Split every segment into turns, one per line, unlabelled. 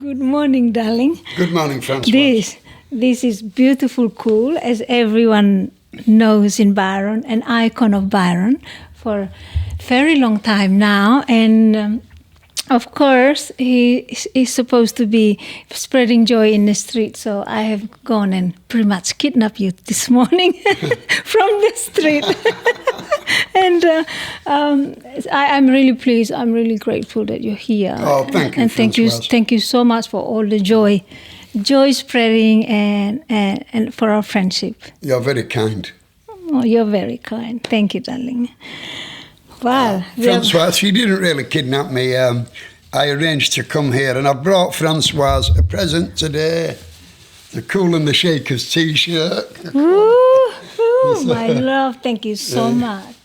Good morning, darling.
Good morning, Francois.
This is beautiful Kool, as everyone knows in Byron, an icon of Byron for a very long time now. And of course, he is supposed to be spreading joy in the street. So I have gone and pretty much kidnapped you this morning from the street. And I'm really pleased. I'm really grateful that you're here.
Oh, thank you,
and thank you so much for all the joy spreading and for our friendship.
You're very kind.
Oh, you're very kind. Thank you, darling. Wow.
Francois, she didn't really kidnap me. I arranged to come here, and I brought Francois a present today. The Kool and the Shakers T-shirt.
Ooh, my love. Thank you so much.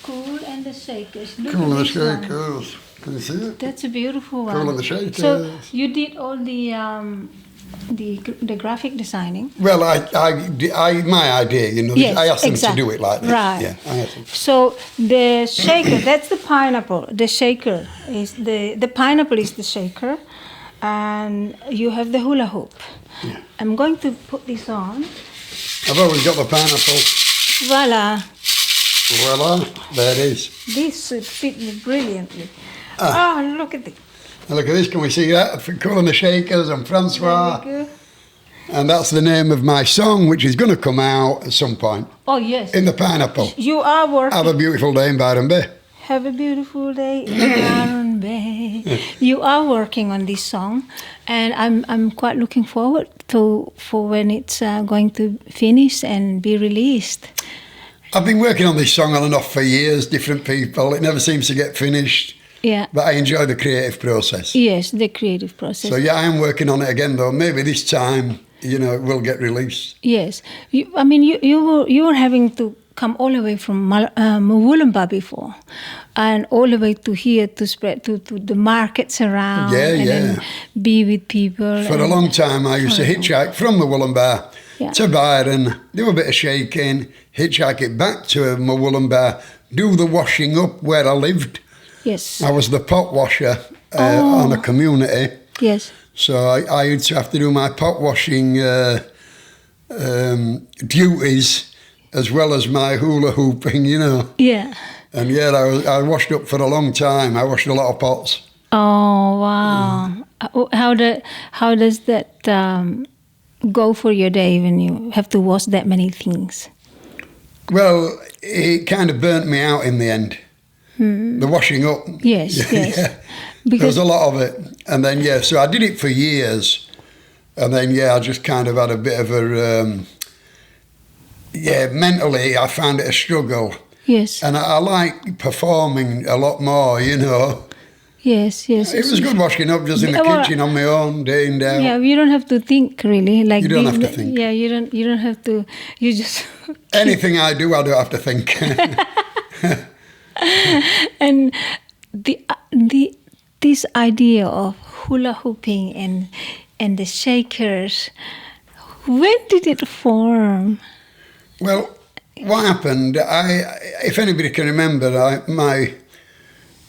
Kool and the Shakers. Look
Kool
at
and the
this one.
Shakers. Can you see it?
That's a beautiful one.
Kool and the Shakers.
So you did all the graphic designing.
Well, my idea,
Yes,
I asked them
exactly.
to do it like this.
Right.
Yeah, I asked them.
So the shaker, that's the pineapple. The shaker is the pineapple is the shaker, and you have the hula hoop.
Yeah.
I'm going to put this on.
I've always got the pineapple.
Voila.
Voila, there it is.
This should fit me brilliantly. Oh, look at it.
And look at this, can we see that? For Kool and the Shakers and Francois.
Very good.
And that's the name of my song, which is going to come out at some point.
Oh, yes.
In the pineapple.
You are working.
Have a beautiful day in Byron Bay.
Have a beautiful day in Byron Bay. You are working on this song, and I'm quite looking forward for when it's going to finish and be released.
I've been working on this song on and off for years, different people. It never seems to get finished.
Yeah.
But I enjoy the creative process.
Yes, the creative process.
So yeah, I am working on it again though. Maybe this time, it will get released.
Yes. You were having to come all the way from Wollongbar before, and all the way to here to spread to the markets around.
Yeah.
Then be with people.
For a long time, I used to hitchhike from the Wollongbar to Byron, do a bit of shaking, hitchhike it back to Wollongbar, do the washing up where I lived.
Yes.
I was the pot washer on a community.
Yes.
So I used to have to do my pot washing duties as well as my hula hooping,
Yeah.
And yeah, I washed up for a long time. I washed a lot of pots.
Oh, wow. How does that go for your day when you have to wash that many things?
Well, it kind of burnt me out in the end. The washing up.
Yes, yes.
Yeah. There was a lot of it. And then, so I did it for years. And then, I just kind of had a bit of a, mentally I found it a struggle.
Yes.
And I like performing a lot more,
Yes.
It was good washing up just in the kitchen on my own, day in, day out.
Yeah, you don't have to think really. Like
you don't have to think.
Yeah, you don't have to. You just.
Anything I do, I don't have to think.
And this idea of hula hooping and the shakers, when did it form?
Well, what happened? If anybody can remember, my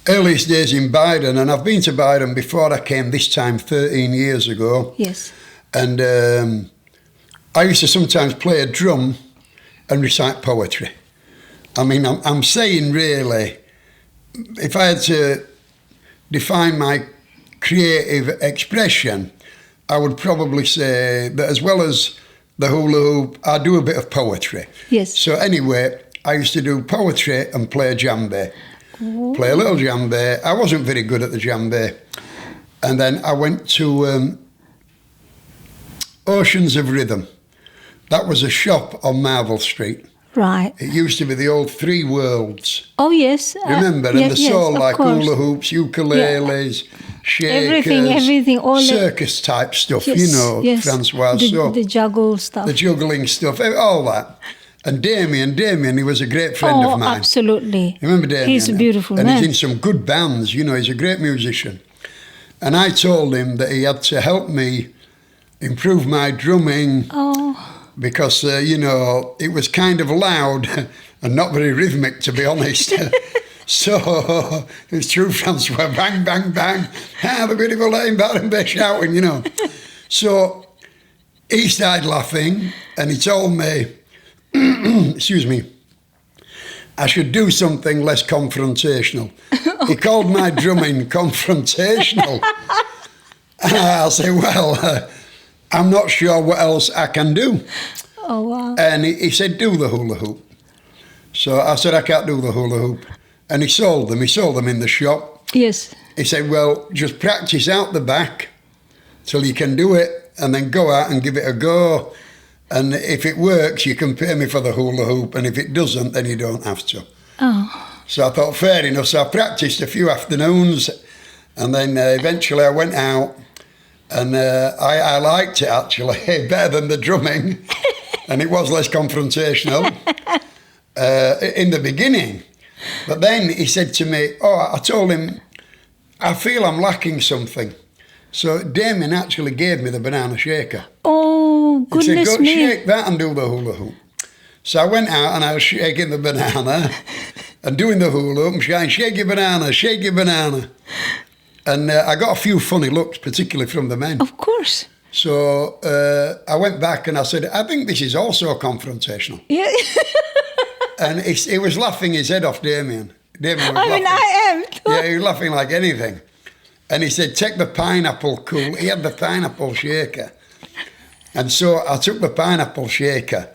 earliest days in Byron, and I've been to Byron before I came this time 13 years ago.
Yes.
And I used to sometimes play a drum and recite poetry. I mean, I'm saying really, if I had to define my creative expression, I would probably say that as well as the hula hoop, I do a bit of poetry.
Yes.
So anyway, I used to do poetry and play djembe.
Ooh.
Play a little djembe. I wasn't very good at the djembe. And then I went to Oceans of Rhythm. That was a shop on Marvel Street.
Right.
It used to be the old Three Worlds.
Oh, yes.
Remember? And they sold like hula hoops, ukuleles, shakers,
everything, all
circus type stuff,
yes,
Francois.
The juggle stuff.
The juggling stuff, all that. And Damien, he was a great friend of mine.
Absolutely.
Remember Damien?
He's a beautiful man.
And he's in some good bands, he's a great musician. And I told him that he had to help me improve my drumming.
Oh.
Because, it was kind of loud and not very rhythmic, to be honest. So it's true, Francois. Bang, bang, bang. The beautiful lane, Byron Bay shouting, you know. So he started laughing and he told me, excuse me, I should do something less confrontational. He called my drumming confrontational. And I said, well, I'm not sure what else I can do.
Oh, wow.
And he said, do the hula hoop. So I said, I can't do the hula hoop. And he sold them in the shop.
Yes.
He said, well, just practice out the back till you can do it and then go out and give it a go. And if it works, you can pay me for the hula hoop. And if it doesn't, then you don't have to.
Oh.
So I thought, fair enough. So I practiced a few afternoons. And then eventually I went out. And I liked it, actually, better than the drumming. And it was less confrontational in the beginning. But then he said to me, I told him, I feel I'm lacking something. So Damien actually gave me the banana shaker.
Oh, goodness me.
He said, go shake that and do the hula hoop. So I went out and I was shaking the banana and doing the hula hoop and saying, shake your banana, shake your banana. And I got a few funny looks, particularly from the men.
Of course.
So I went back and I said, I think this is also confrontational.
Yeah.
And he was laughing his head off, Damien. Damien was laughing.
I am too.
Yeah, he was laughing like anything. And he said, take the pineapple, Kool. He had the pineapple shaker. And so I took the pineapple shaker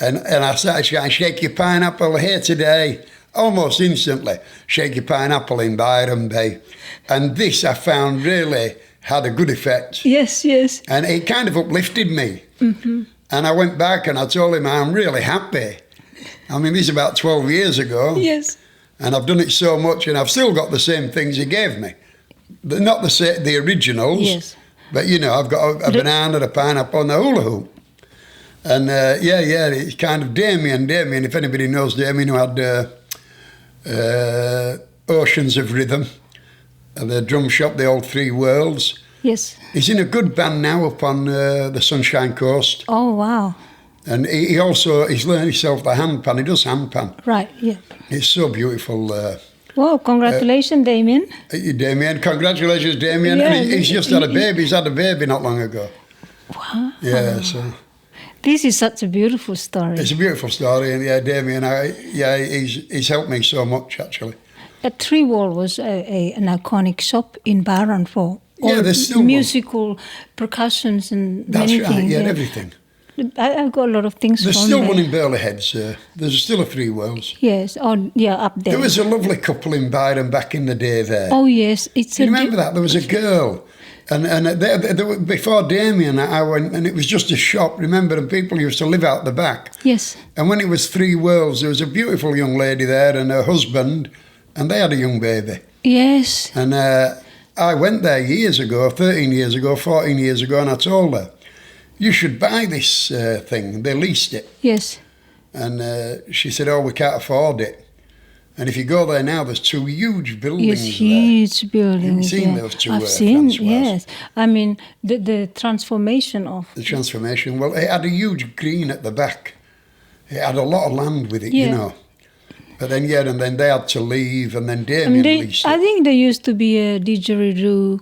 and I started shouting, shake your pineapple here today. Almost instantly, shake your pineapple in Byron Bay. And this I found really had a good effect.
Yes, yes.
And it kind of uplifted me.
Mm-hmm.
And I went back and I told him I'm really happy. I mean, this is about 12 years ago.
Yes.
And I've done it so much and I've still got the same things he gave me. Not the originals,
yes.
But, you know, I've got a banana, a pineapple and a hula hoop. And, it's kind of Damien, if anybody knows Damien, who had Oceans of Rhythm, the drum shop, the old Three Worlds.
Yes.
He's in a good band now up on the Sunshine Coast.
Oh, wow.
And he's learned himself the handpan. He does handpan.
Right, yeah.
It's so beautiful.
Well, congratulations, Damien.
Damien, congratulations, Damien.
Yeah,
and he's just had a baby. He's had a baby not long ago.
Wow.
Yeah, so.
This is such a beautiful story.
It's a beautiful story. And yeah, Damien, he's helped me so much, actually.
Three Wall was an iconic shop in Byron for all
there's still
musical percussions and many
That's right,
things.
everything.
I've got a lot of things
There's
from
still
there.
one in Burley Heads. There's still a Three Worlds.
Yes, up there.
There was a lovely couple in Byron back in the day there.
Oh, yes.
Do you remember that? There was a girl. And before Damien, I went, and it was just a shop, remember, and people used to live out the back.
Yes.
And when it was Three Worlds, there was a beautiful young lady there and her husband, and they had a young baby.
Yes.
And I went there years ago, 13 years ago, 14 years ago, and I told her, you should buy this thing. They leased it.
Yes.
And she said, oh, we can't afford it. And if you go there now, there's two huge buildings
yes, huge buildings.
Have you seen those two?
I've seen,
Francois?
yes. I mean, the transformation of...
The transformation. Well, it had a huge green at the back. It had a lot of land with it, you know. But then, and then they had to leave, and then Damien leased it.
I think there used to be a didgeridoo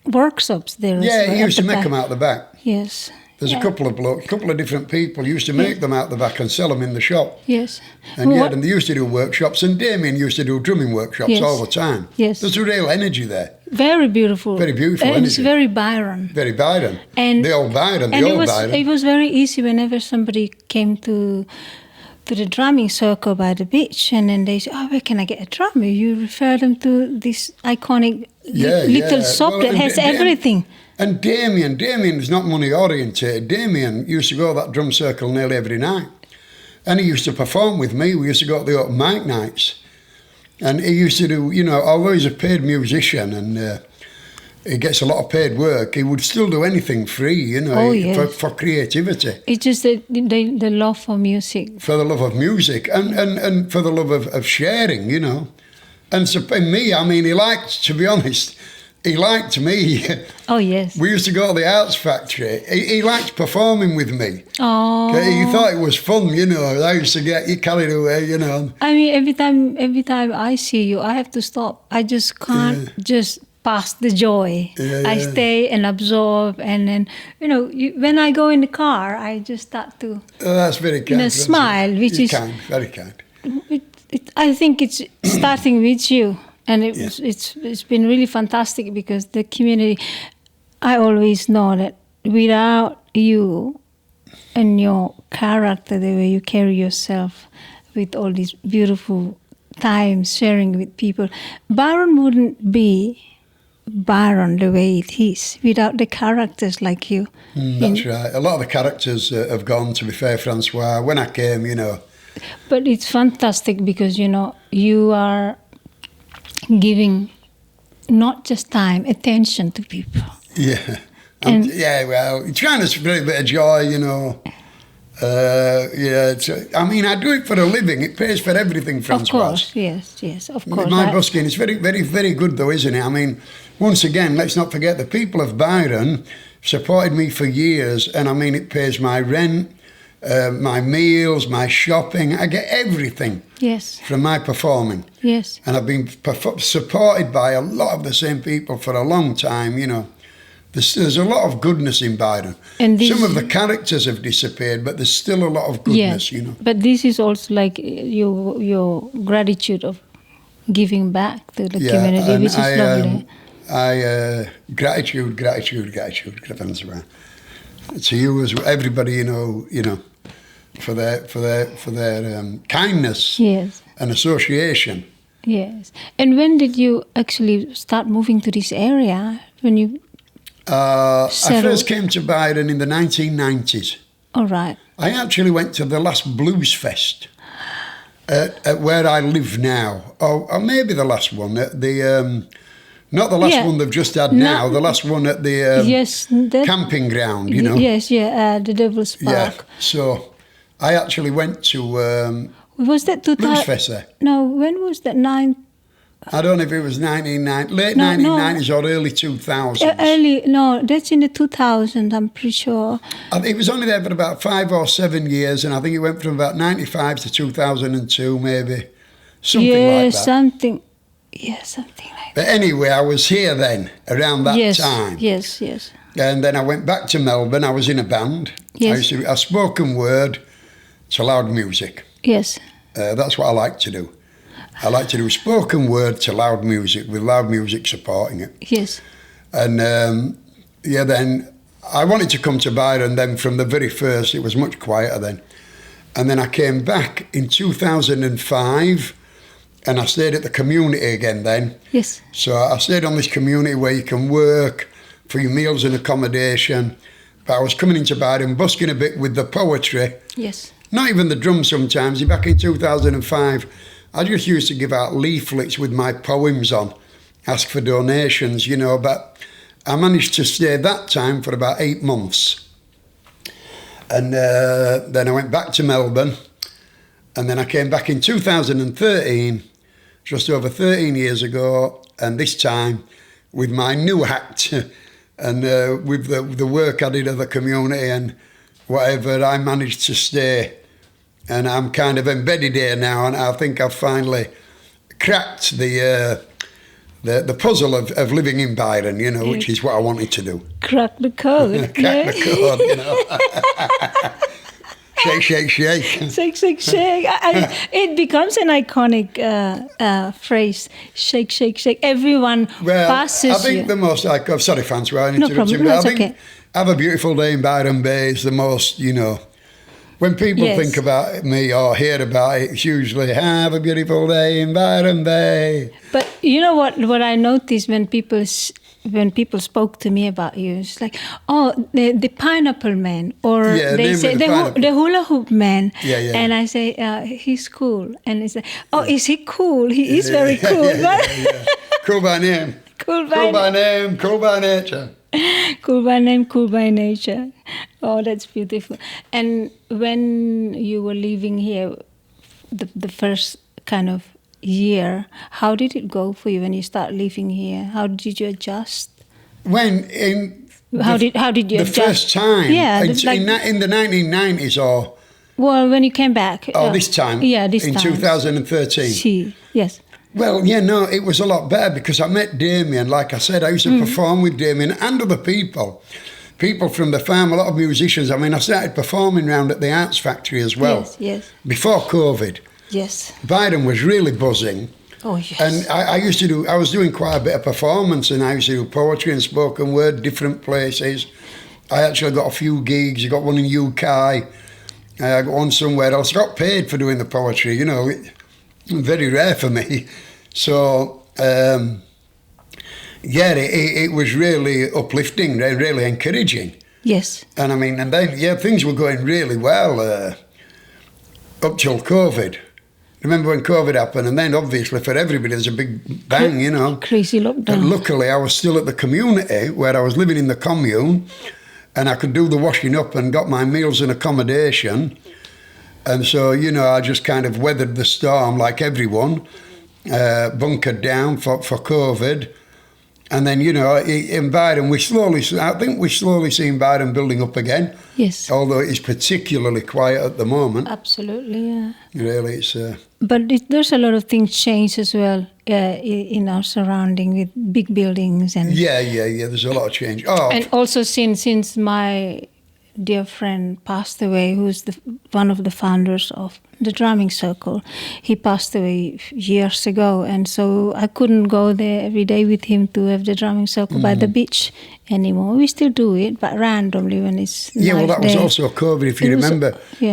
workshops there.
Yeah, he used to make them out the back.
Yes.
There's a couple of different people used to make them out the back and sell them in the shop.
Yes.
And and they used to do workshops, and Damien used to do drumming workshops all the time.
Yes.
There's a real energy there.
Very beautiful.
Very beautiful
and
energy.
It's very Byron.
Very Byron.
And
the old Byron, Byron.
It was very easy whenever somebody came to the drumming circle by the beach, and then they say, oh, where can I get a drum? You refer them to this iconic little shop that has everything.
And Damien's not money orientated. Damien used to go to that drum circle nearly every night. And he used to perform with me. We used to go to the open mic nights. And he used to do, although he's a paid musician and he gets a lot of paid work, he would still do anything free, for creativity.
It's just the love for music.
For the love of music and for the love of sharing, And so in me, I mean, he liked, to be honest, he liked me.
Oh, yes.
We used to go to the arts factory. He liked performing with me.
Oh.
He thought it was fun, you know. I used to get you carried away, you know.
I mean, every time I see you, I have to stop. I just can't just pass the joy. I stay and absorb, and then, you know, when I go in the car, I just start to,
That's very kind.
you know, smile, which is
kind, very kind.
I think it's starting with you, and it's been really fantastic because the community. I always know that without you and your character, the way you carry yourself, with all these beautiful times sharing with people, Byron wouldn't be Byron the way it is without the characters like you.
That's right. A lot of the characters have gone, to be fair, Francois. When I came, you know.
But it's fantastic because, you know, you are giving not just time, attention to people.
Yeah.
And
well, trying to spread a bit of joy, you know. I mean, I do it for a living. It pays for everything, Francois.
Of course, yes, of course.
My busking is very, very, very good, though, isn't it? I mean, once again, let's not forget the people of Byron supported me for years, and I mean, it pays my rent, my meals, my shopping. I get everything.
Yes.
From my performing.
Yes.
And I've been supported by a lot of the same people for a long time, you know. There's a lot of goodness in Byron. And some of the characters have disappeared, but there's still a lot of goodness, you know.
But this is also like your gratitude of giving back to the community, which is lovely.
Gratitude, to you as everybody, you know, for their kindness and association.
Yes. And when did you actually start moving to this area? When you
I first came to Byron in the 1990s.
All right.
I actually went to the last Blues Fest at where I live now, or maybe the last one. Not the last one they've just had now. The last one at the camping ground. You know.
Yes, the Devil's Park.
Yeah. So I actually went to
was that
Blues Fest there.
No, when was that?
I don't know if it was late 1990s or early 2000s.
That's in the 2000s, I'm pretty sure.
It was only there for about 5 or 7 years, and I think it went from about 95 to 2002, maybe. Something like that. Something like that. But anyway, I was here then, around that time.
Yes.
And then I went back to Melbourne. I was in a band.
Yes.
I spoken word to loud music.
Yes.
That's what I like to do. I like to do spoken word to loud music, with loud music supporting it.
Yes.
And then I wanted to come to Byron then from the very first. It was much quieter then. And then I came back in 2005 and I stayed at the community again then.
Yes.
So I stayed on this community where you can work for your meals and accommodation. But I was coming into Byron, busking a bit with the poetry.
Yes.
Not even the drums sometimes. Back in 2005, I just used to give out leaflets with my poems on, ask for donations, you know, but I managed to stay that time for about 8 months. And then I went back to Melbourne, and then I came back in 2013, just over 13 years ago, and this time with my new act and with the work I did at the community and whatever, I managed to stay. And I'm kind of embedded here now, and I think I've finally cracked the puzzle of living in Byron, you know, which is what I wanted to do.
Crack the code.
Crack the code, you know. Shake, shake, shake.
Shake, shake, shake. It becomes an iconic phrase. Shake, shake, shake. Everyone passes you.
I think the most iconic... Sorry, Francois, I
no problem. No, it's okay.
Have a Beautiful Day in Byron Bay is the most, you know... When people think about me or hear about it, it's usually, have a beautiful day in Byron Bay.
But you know what I noticed when people spoke to me about you, it's like, oh, the Pineapple Man, or they say the Hoola Hoop Man.
Yeah.
And I say, he's cool. And they say, oh, is he cool? He is very cool.
Cool by name.
Cool by
name, cool by nature.
Cool by name, cool by nature. Oh, that's beautiful. And when you were living here, the first kind of year. How did it go for you when you start living here? How did you adjust? How did you
the
adjust?
first time?
Yeah,
in the 1990s or
well, when you came back.
this time?
Yeah, this
in
time.
2013.
Yes.
Well, yeah, no, it was a lot better because I met Damien. Like I said, I used to perform with Damien and other people from the farm, a lot of musicians. I mean, I started performing around at the Arts Factory as well.
Yes.
Before COVID.
Yes.
Byron was really buzzing.
Oh, yes.
And I was doing quite a bit of performance, and I used to do poetry and spoken word, different places. I actually got a few gigs. I got one in UK. I got one somewhere else. I got paid for doing the poetry, you know. Very rare for me. So, it was really uplifting, really encouraging.
Yes.
And I mean, and then, things were going really well up till COVID. Remember when COVID happened? And then obviously for everybody there's a big bang, you know.
Crazy lockdown.
But luckily I was still at the community where I was living in the commune, and I could do the washing up and got my meals and accommodation. And so, you know, I just kind of weathered the storm like everyone, bunkered down for COVID. And then, you know, in Byron, I think we're slowly seeing Byron building up again.
Yes.
Although it's particularly quiet at the moment.
Absolutely, yeah.
Really, it's...
But there's a lot of things change as well in our surrounding with big buildings. And
Yeah, there's a lot of change. Oh,
and also since my dear friend passed away, who's one of the founders of the drumming circle. He passed away years ago, and so I couldn't go there every day with him to have the drumming circle by the beach anymore. We still do it, but randomly when it's
well, that
day.
was also COVID, if you remember,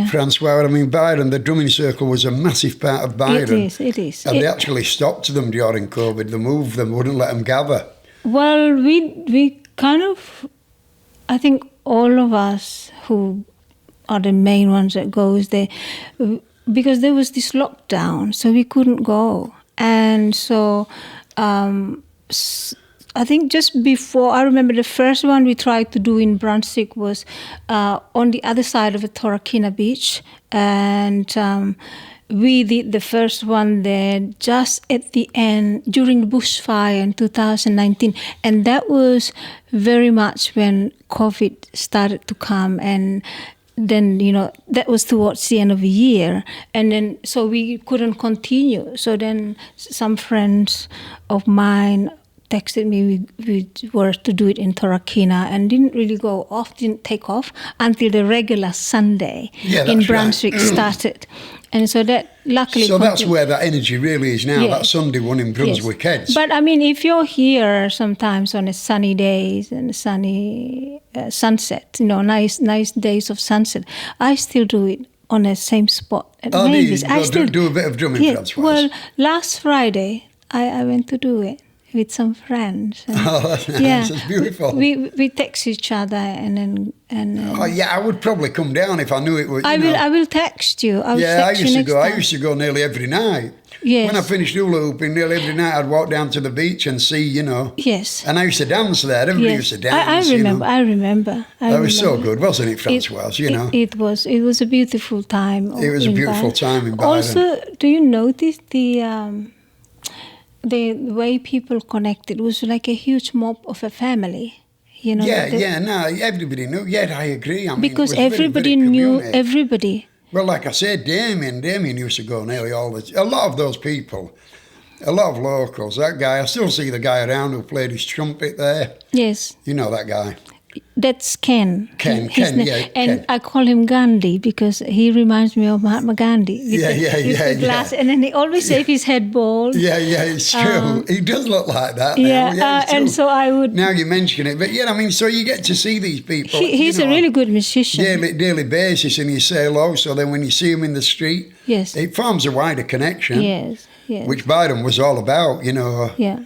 Francois. I mean, Byron, the drumming circle was a massive part of Byron.
It is.
And they actually stopped them during COVID. They moved them, wouldn't let them gather.
Well, we kind of, I think all of us who are the main ones that goes there, because there was this lockdown, so we couldn't go. And so I think just before, I remember the first one we tried to do in Brunswick was on the other side of the Torquay Beach. And we did the first one there just at the end, during the bushfire in 2019. And that was very much when COVID started to come, and then, you know, that was towards the end of the year. And then, so we couldn't continue. So then some friends of mine texted me we were to do it in Torquay, and didn't take off until the regular Sunday in Brunswick started. And so that luckily...
So that's where that energy really is now, that Sunday one in Brunswick Heads.
But I mean, if you're here sometimes on a sunny days and a sunny sunset, you know, nice days of sunset, I still do it on the same spot at Mavis.
I still do a bit of drumming, Francois.
Well, last Friday I went to do it with some friends.
That's nice. That's beautiful.
We text each other and
I would probably come down if I knew it was.
I will text you. I
used to go nearly every night.
Yes.
When I finished hula hooping, nearly every night I'd walk down to the beach and see, you know.
Yes.
And I used to dance there. Everybody used to dance.
I remember.
That was so good, wasn't it, Francois?
It was a beautiful time.
It was a beautiful time in Byron.
Also, do you notice the way people connected? It was like a huge mob of a family. You know,
everybody knew. Yeah, I agree. I mean,
because
it was
everybody
very
knew
community.
everybody.
Well, like I said, Damien used to go nearly a lot of those people, a lot of locals. That guy, I still see the guy around who played his trumpet there.
Yes.
You know that guy.
That's Ken.
Ken,
And I call him Gandhi because he reminds me of Mahatma Gandhi. With the glass. And then he always saves his head bald.
Yeah, it's true. He does look like that.
Yeah,
now.
and so I would...
Now you mention it. But I mean, so you get to see these people.
He's a really good musician.
Daily basis, and you say hello. So then when you see him in the street, it forms a wider connection.
Yes.
Which Byron was all about, you know.
Yeah.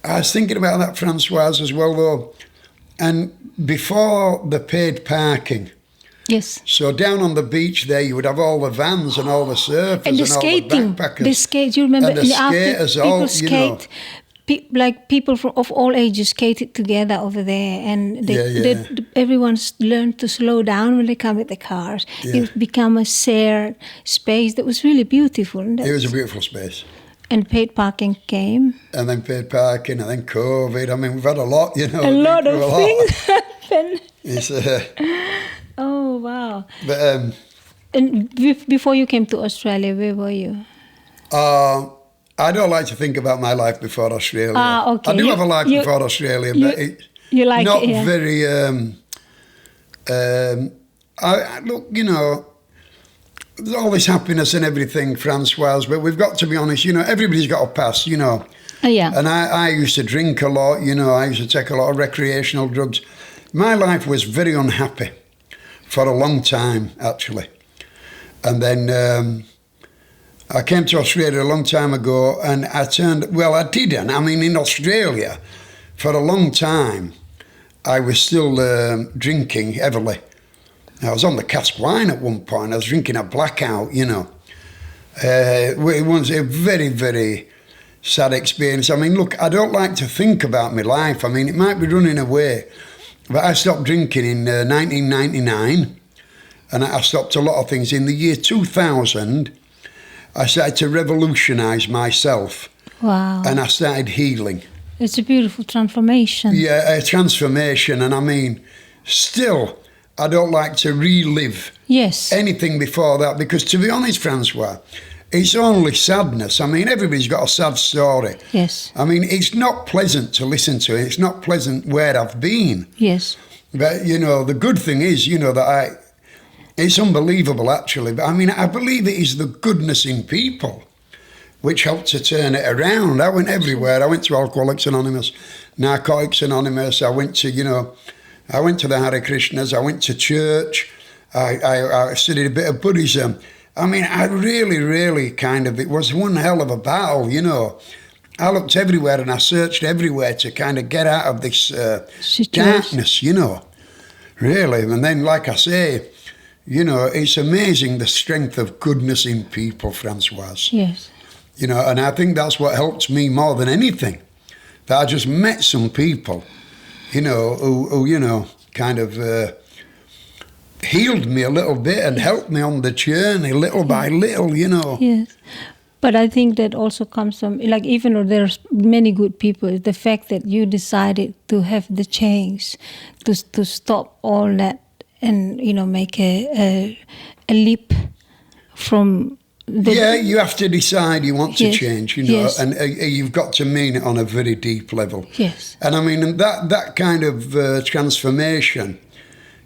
I was thinking about that, Francois, as well, though. And before the paid parking,
yes.
So down on the beach there, you would have all the vans and all the surfers
and the skating,
all the backpackers.
The skate. You remember?
And the skaters,
people skate. Like people of all ages skated together over there, and everyone's learned to slow down when they come with the cars. It became a shared space that was really beautiful.
It was a beautiful space.
And paid parking came.
And then paid parking, and then COVID. I mean, we've had a lot, you know.
A lot of things happen.
It's,
Oh, wow.
but
And before you came to Australia, where were you?
I don't like to think about my life before Australia.
Okay.
I do have a life before Australia, but it's not very. Look, you know, there's all this happiness and everything, Francoise, but we've got to be honest, you know, everybody's got a past, you know.
Yeah.
And I used to drink a lot, you know, I used to take a lot of recreational drugs. My life was very unhappy for a long time, actually. And then I came to Australia a long time ago, and I didn't. I mean, in Australia, for a long time, I was still drinking heavily. I was on the cask wine at one point. I was drinking a blackout, you know. It was a very, very sad experience. I mean, look, I don't like to think about my life. I mean, it might be running away. But I stopped drinking in 1999, and I stopped a lot of things. In the year 2000, I started to revolutionise myself.
Wow.
And I started healing.
It's a beautiful transformation.
Yeah, a transformation. And I mean, still, I don't like to relive anything before that, because to be honest, Francois, it's only sadness. I mean, everybody's got a sad story.
Yes.
I mean, it's not pleasant to listen to. It's not pleasant where I've been.
Yes.
But, you know, the good thing is, you know, that it's unbelievable, actually. But, I mean, I believe it is the goodness in people which helped to turn it around. I went everywhere. I went to Alcoholics Anonymous, Narcotics Anonymous. I went to, you know, I went to the Hare Krishnas. I went to church. I studied a bit of Buddhism. I mean, I really, really it was one hell of a battle, you know. I looked everywhere and I searched everywhere to kind of get out of this darkness, you know, really. And then, like I say, you know, it's amazing the strength of goodness in people, Francoise.
Yes.
You know, and I think that's what helped me more than anything. That I just met some people, you know, who you know, kind of healed me a little bit and helped me on the journey little by little, you know.
Yes. But I think that also comes from, like, even though there's many good people, the fact that you decided to have the change, to stop all that and, you know, make a leap from the...
Yeah, you have to decide you want to change, you know,
yes.
and you've got to mean it on a very deep level.
Yes.
And I mean, that kind of transformation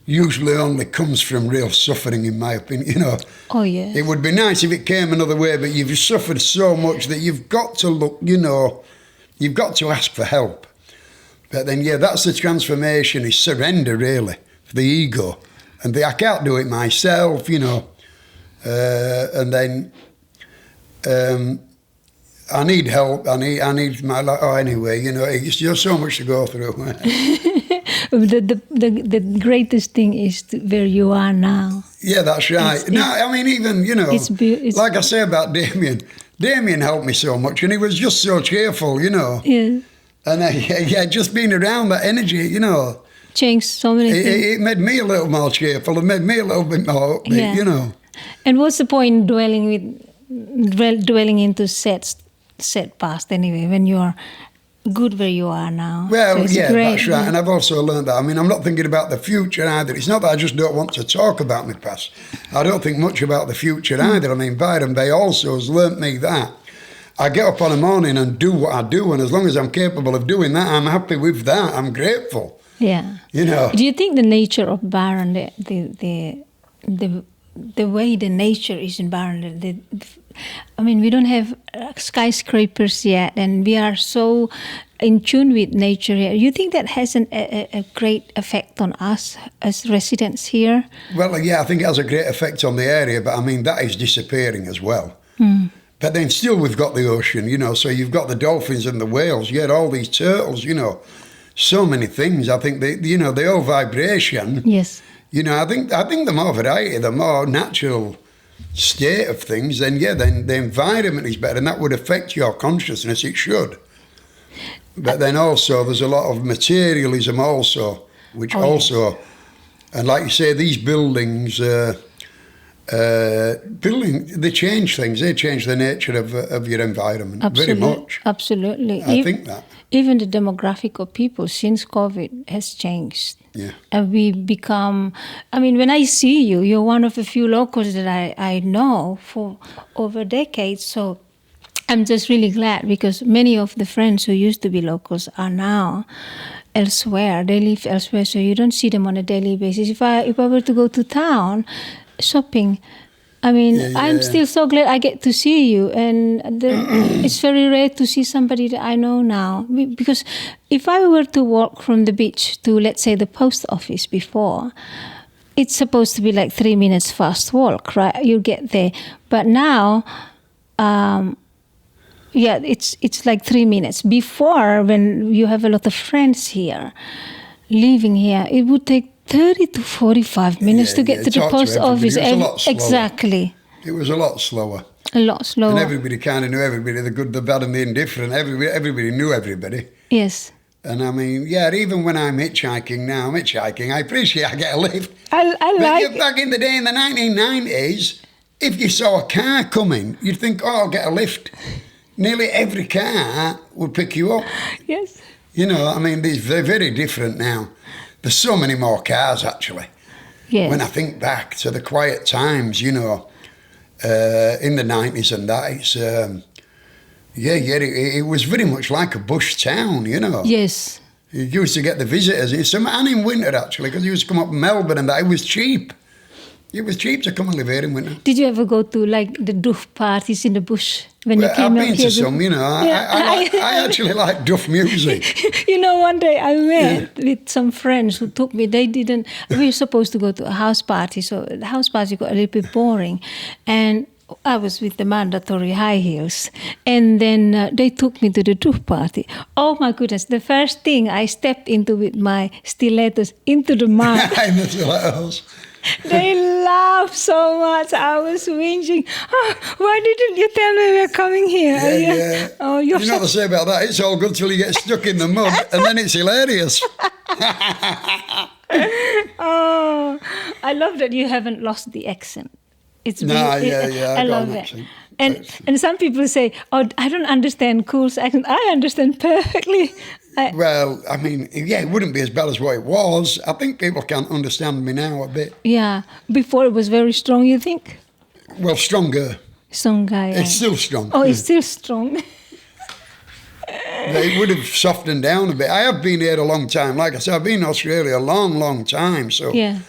usually only comes from real suffering, in my opinion, you know.
Oh, yes.
It would be nice if it came another way, but you've suffered so much that you've got to look, you know, you've got to ask for help. But then, yeah, that's the transformation, is surrender, really, for the ego. And I can't do it myself, you know. And then I need help. I need my life. Oh, anyway, you know, it's just so much to go through.
The greatest thing is where you are now.
Yeah, that's right. No, I mean, even, you know, like I say about Damien helped me so much, and he was just so cheerful, you know.
Yeah.
And just being around that energy, you know.
Changed so many things.
It made me a little more cheerful. It made me a little bit more upbeat, you know.
And what's the point dwelling into set past anyway, when you are good where you are now?
Well,
so
yeah,
great,
that's right. And I've also learned that. I mean, I'm not thinking about the future either. It's not that I just don't want to talk about my past. I don't think much about the future either. I mean, Byron Bay also has learnt me that. I get up on a morning and do what I do, and as long as I'm capable of doing that, I'm happy with that. I'm grateful.
Yeah.
You know.
Do you think the nature of Byron, the way the nature is in Byron, I mean, we don't have skyscrapers yet, and we are so in tune with nature here. You think that has a great effect on us as residents here? Well,
yeah, I think it has a great effect on the area, but I mean, that is disappearing as well. But then still we've got the ocean, you know, so you've got the dolphins and the whales, you had all these turtles, you know, so many things. I think, you know, the whole vibration.
Yes.
You know, I think the more variety, the more natural state of things, then the environment is better, and that would affect your consciousness. It should. But then also there's a lot of materialism also, which and like you say, these buildings, building, they change things. They change the nature of your environment very much.
Absolutely.
I think that.
Even the demographic of people since COVID has changed.
Yeah.
And we become, I mean, when I see you, you're one of the few locals that I know for over decades. So I'm just really glad because many of the friends who used to be locals are now elsewhere. They live elsewhere, so you don't see them on a daily basis. If I were to go to town shopping, I mean, I'm still so glad I get to see you, and it's very rare to see somebody that I know now. Because if I were to walk from the beach to, let's say, the post office before, it's supposed to be like 3 minutes fast walk, right? You get there, but now, it's like 3 minutes. Before, when you have a lot of friends here, living here, it would take 30 to 45 minutes to get to the post office. Exactly.
It was a lot slower.
A lot slower.
And everybody kind of knew everybody, the good, the bad and the indifferent. Everybody knew everybody.
Yes.
And I mean, even when I'm hitchhiking now, I appreciate I get a lift.
But
back in the day in the 1990s, if you saw a car coming, you'd think, I'll get a lift. Nearly every car would pick you up.
Yes.
I mean, they're very different now. There's so many more cars, actually.
Yes.
When I think back to the quiet times, in the 90s and that, it's, it was very much like a bush town,
Yes.
You used to get the visitors, and in winter, actually, because you used to come up from Melbourne and that, it was cheap. It was cheap to come and live here in winter.
Did you ever go to, like, the duff parties in the bush when you came
I've been to some,
Yeah.
I actually like duff music.
One day I went with some friends who took me. We were supposed to go to a house party, so the house party got a little bit boring. And I was with the mandatory high heels. And then they took me to the duff party. Oh, my goodness. The first thing I stepped into with my stilettos into the mud.
In the stilettos.
They laughed so much. I was whinging. Why didn't you tell me we're coming here?
Yeah.
Oh,
you know what they say about that? It's all good till you get stuck in the mud, and then it's hilarious.
Oh, I love that you haven't lost the accent.
I
love it. And some people say, I don't understand Kool's accent. I understand perfectly.
Well, I mean, it wouldn't be as bad as what it was. I think people can understand me now a bit.
Yeah. Before it was very strong, you think?
Well, stronger.
Stronger, yeah.
It's still strong.
Oh, it's still strong.
They would have softened down a bit. I have been here a long time. Like I said, I've been in Australia a long, long time. So,
yeah.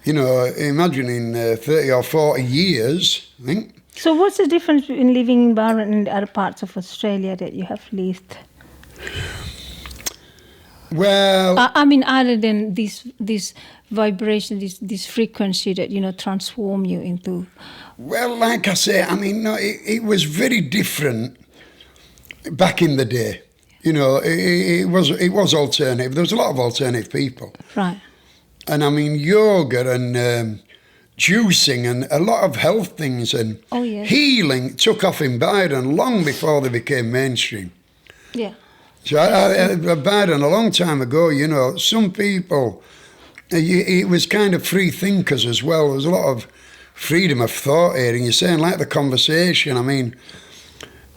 Imagine in 30 or 40 years, I think.
So what's the difference in living in Byron and the other parts of Australia that you have lived?
Well,
I mean, other than this vibration, this frequency that transform you into.
Well, like I say, I mean, no, it was very different back in the day. It was alternative. There was a lot of alternative people,
right?
And I mean, yoga and juicing and a lot of health things and healing took off in Byron long before they became mainstream.
Yeah.
So Byron, a long time ago, some people, it was kind of free thinkers as well. There was a lot of freedom of thought here. And you're saying, like the conversation, I mean,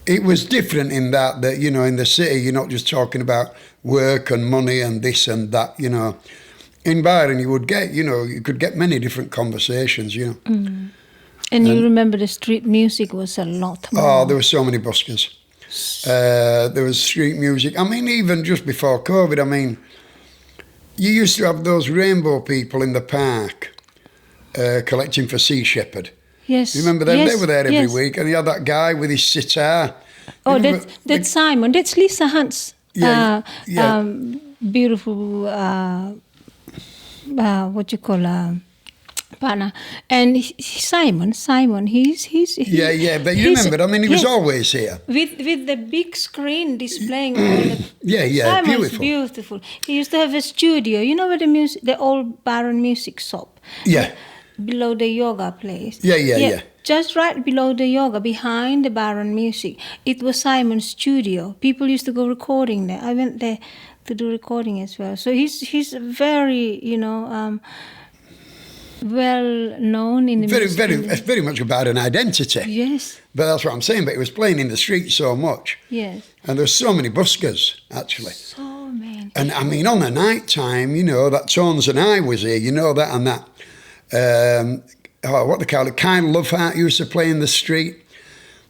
it was different in that, in the city, you're not just talking about work and money and this and that, In Byron, you would get, you could get many different conversations,
Mm. And you remember the street music was a lot more.
Oh, there were so many buskers. There was street music. I mean, even just before COVID, I mean, you used to have those rainbow people in the park collecting for Sea Shepherd.
Yes.
You remember them?
Yes.
They were there every week. And you had that guy with his sitar.
Oh, that's Simon. That's Lisa Hunt's beautiful, what you call, partner. And Simon, he's
yeah, but you remember, I mean, he was always here.
With the big screen displaying all the...
Yeah,
Simon's beautiful. He used to have a studio, where the old Byron music shop?
Yeah.
Below the yoga place.
Yeah.
Just right below the yoga, behind the Byron music. It was Simon's studio. People used to go recording there. I went there to do recording as well. So he's very, well known in the music.
It's very much about an identity.
Yes.
But that's what I'm saying. But it was playing in the streets so much.
Yes.
And there's so many buskers, actually.
So many.
And I mean, on the night time, you know, that Tones and I was here, you know that, and that, what they call it, Kind Love Heart used to play in the street.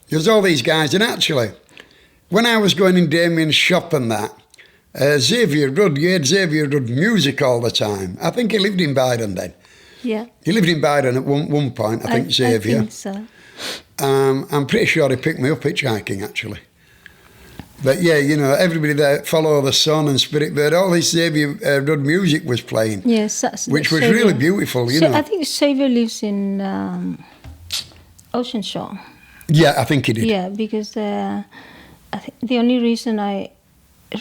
There's all these guys. And actually, when I was going in Damien's shop and that, Xavier Rudd, you had Xavier Rudd music all the time. I think he lived in Byron then.
Yeah.
He lived in Byron at one point, I think, Xavier.
I think so.
I'm pretty sure he picked me up hitchhiking, actually. But yeah, you know, everybody there, Follow the Sun and Spirit Bird, all this Xavier Rudd music was playing.
Yes.
Which was really beautiful, you know.
I think Xavier lives in Ocean Shore.
Yeah, I think he did.
Yeah, because I think the only reason I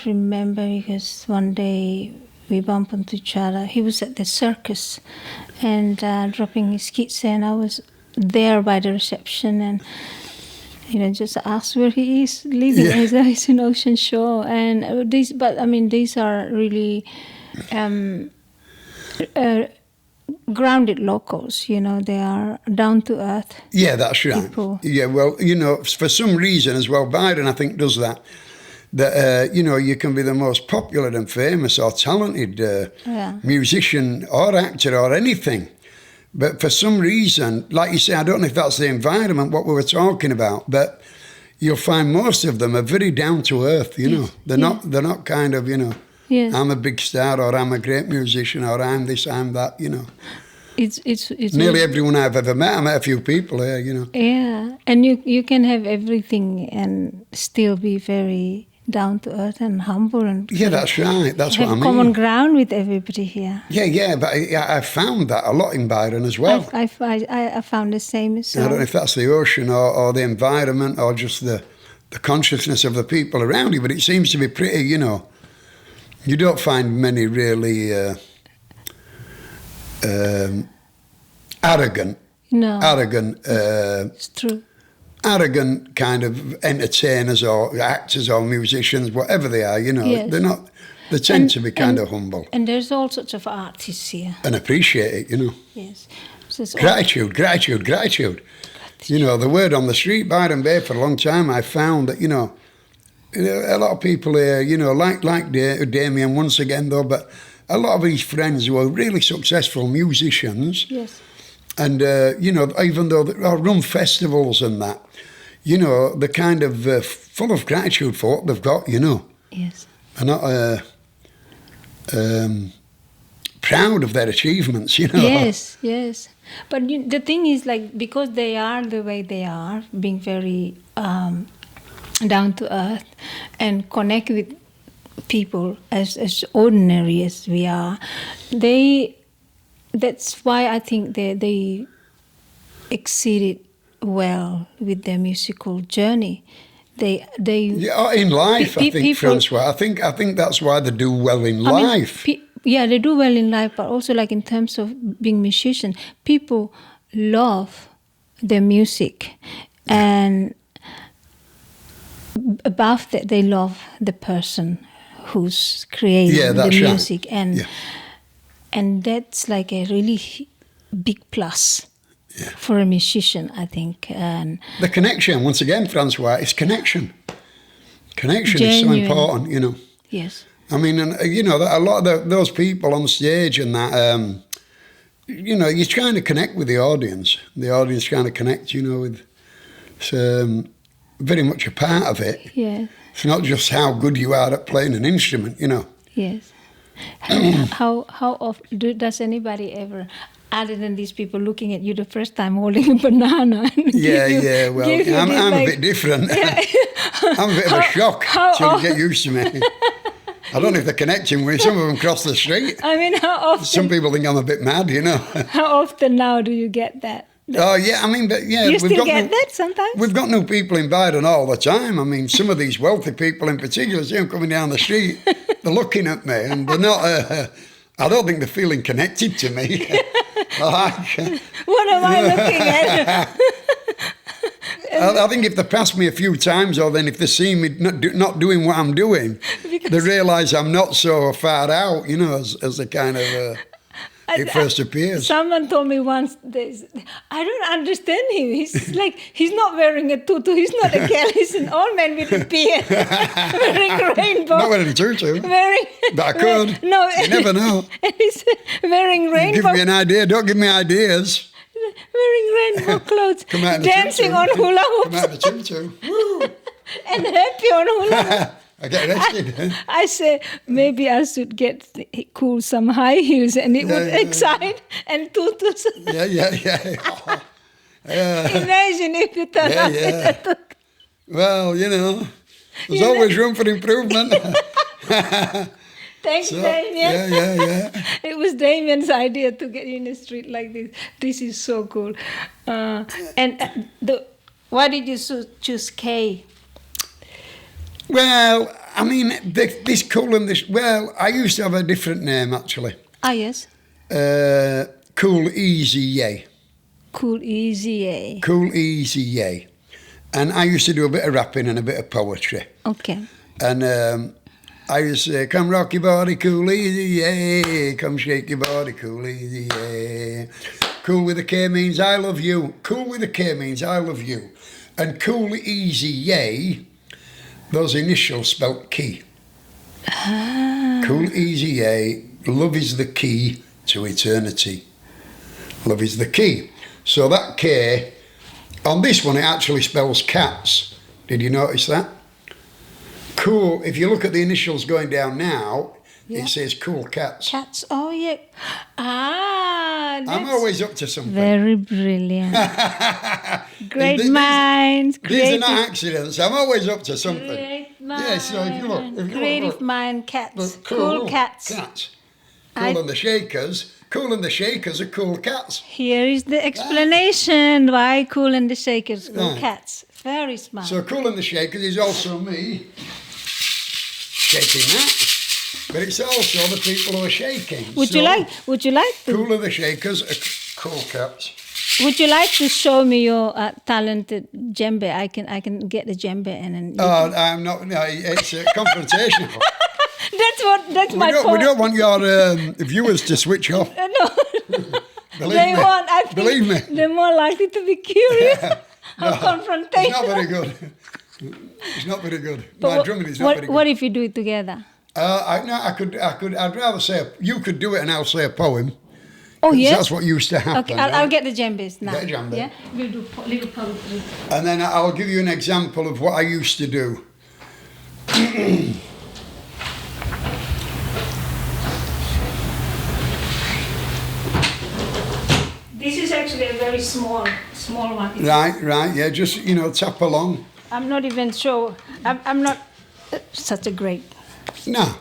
remember, because one day we bumped into each other. He was at the circus and dropping his kids, and I was there by the reception, and you know, just asked where he is living.
Yeah.
He's in Ocean Shore, and these. But I mean, these are really grounded locals. You know, they are down to earth.
Yeah, that's right.
People.
Yeah, well, you know, for some reason as well, Byron, I think, does that. That, you know, you can be the most popular and famous or talented musician or actor or anything. But for some reason, like you say, I don't know if that's the environment, what we were talking about, but you'll find most of them are very down to earth, you know. They're not kind of, you know, I'm a big star or I'm a great musician or I'm this, I'm that, you know.
It's
nearly everyone I've ever met. I met a few people here, you know.
Yeah, and you can have everything and still be very down to earth and humble, and
that's right. That's what I mean.
Have common ground with everybody here.
Yeah, but I found that a lot in Byron as well.
I found the same as well.
I don't know if that's the ocean or the environment or just the consciousness of the people around you, but it seems to be pretty, you know, you don't find many really arrogant.
No.
Arrogant.
It's true.
Arrogant kind of entertainers or actors or musicians, whatever they are, you know, they tend to be kind of humble.
And there's all sorts of artists here.
And appreciate it, you know.
Yes. So
Gratitude. You know, the word on the street, Byron Bay, for a long time, I found that, you know, a lot of people here, you know, like Damien once again, though, but a lot of his friends who are really successful musicians.
Yes.
And, you know, even though they run festivals and that, you know, they're kind of full of gratitude for what they've got, you know.
Yes.
They're not proud of their achievements, you know.
Yes. But the thing is, like, because they are the way they are, being very down to earth and connect with people as ordinary as we are, that's why I think they exceeded well with their musical journey. They
in life, I think, people, Francois. I think that's why they do well in life.
They do well in life, but also like in terms of being musicians, people love their music, and above that, they love the person who's creating the music, and that's like a really big plus for a musician, I think. And
the connection, once again, Francois, is connection. Connection is so important, you know.
Yes.
I mean, and, you know, a lot of those people on stage and that, you know, you're trying to connect with the audience. The audience trying to connect, you know, with... It's very much a part of it.
Yeah.
It's not just how good you are at playing an instrument, you know.
Yes. How often does anybody ever, other than these people looking at you the first time holding a banana?
Well, I'm a bit different. Yeah. I'm a bit of a shock till you get used to me. I don't know if they're connecting with me. Some of them cross the street.
I mean, how often?
Some people think I'm a bit mad, you know.
How often now do you get that?
Oh, yeah, I mean, but yeah.
You still get that sometimes?
We've got new people in Byron all the time. I mean, some of these wealthy people in particular, see them coming down the street, they're looking at me and they're not, I don't think they're feeling connected to me.
What am I looking at?
I think if they pass me a few times, or then if they see me not doing what I'm doing, they realise I'm not so far out, you know, as a kind of... it first appears.
Someone told me once, I don't understand him. He's like, he's not wearing a tutu. He's not a girl. He's an old man with a beard, wearing rainbow.
Not wearing a tutu. But I could.
No,
you never know.
And he's wearing rainbow.
Give me an idea. Don't give me ideas.
Wearing rainbow clothes, dancing on
tutu.
hula hoops.
Come out of the tutu. Woo.
And happy on hula hoops.
I get arrested.
I say maybe I should get Kool some high heels and it would excite and tutus.
Yeah. Oh,
Imagine if you turn up with a tutu.
Well, you know, there's always room for improvement.
Thanks, Damien.
Yeah.
It was Damien's idea to get in the street like this. This is so cool. Why did you choose K?
Well, I mean, this Kool and this... Well, I used to have a different name, actually.
Ah, yes.
Kool Easy Yay.
Kool Easy Yay.
Kool Easy Yay. And I used to do a bit of rapping and a bit of poetry.
Okay.
And I used to say, come rock your body, cool easy, yay. Come shake your body, cool easy, yay. Kool with a K means I love you. Kool with a K means I love you. And Kool Easy Yay, those initials spelt key. Kool Easy Yay, love is the key to eternity. Love is the key. So that K, on this one it actually spells cats. Did you notice that? Kool, if you look at the initials going down now, it says Kool Cats.
Cats, oh yeah. Ah,
I'm always up to something.
Very brilliant. Great minds.
These are not accidents. I'm always up to something.
Great mind.
Yeah, so if you look,
Creative mind, cats.
Kool
Cool cats.
Kool and the Shakers. Kool and the Shakers are cool cats.
Here is the explanation why Kool and the Shakers cool cats. Very smart.
So Kool and the Shakers is also me shaking that. But it's also the people who are shaking.
Would you like to?
Kool and the Shakers are cool cats.
Would you like to show me your talented djembe? I can get the djembe and then.
I'm not. No, it's confrontational.
That's my point.
We don't want your viewers to switch off.
No.
Believe me.
They're more likely to be curious or confrontational.
It's not very good. It's not very good. My drumming is not very good.
What if you do it together?
I could. I'd rather say you could do it, and I'll say a poem.
Oh yes,
that's what used to happen.
Okay, I'll get the djembes now.
Get a djembe.
Yeah, we'll do little poetry.
And then I'll give you an example of what I used to do.
This is actually a very small one.
Right, yeah. Just tap along.
I'm not even sure. I'm not such a great.
No,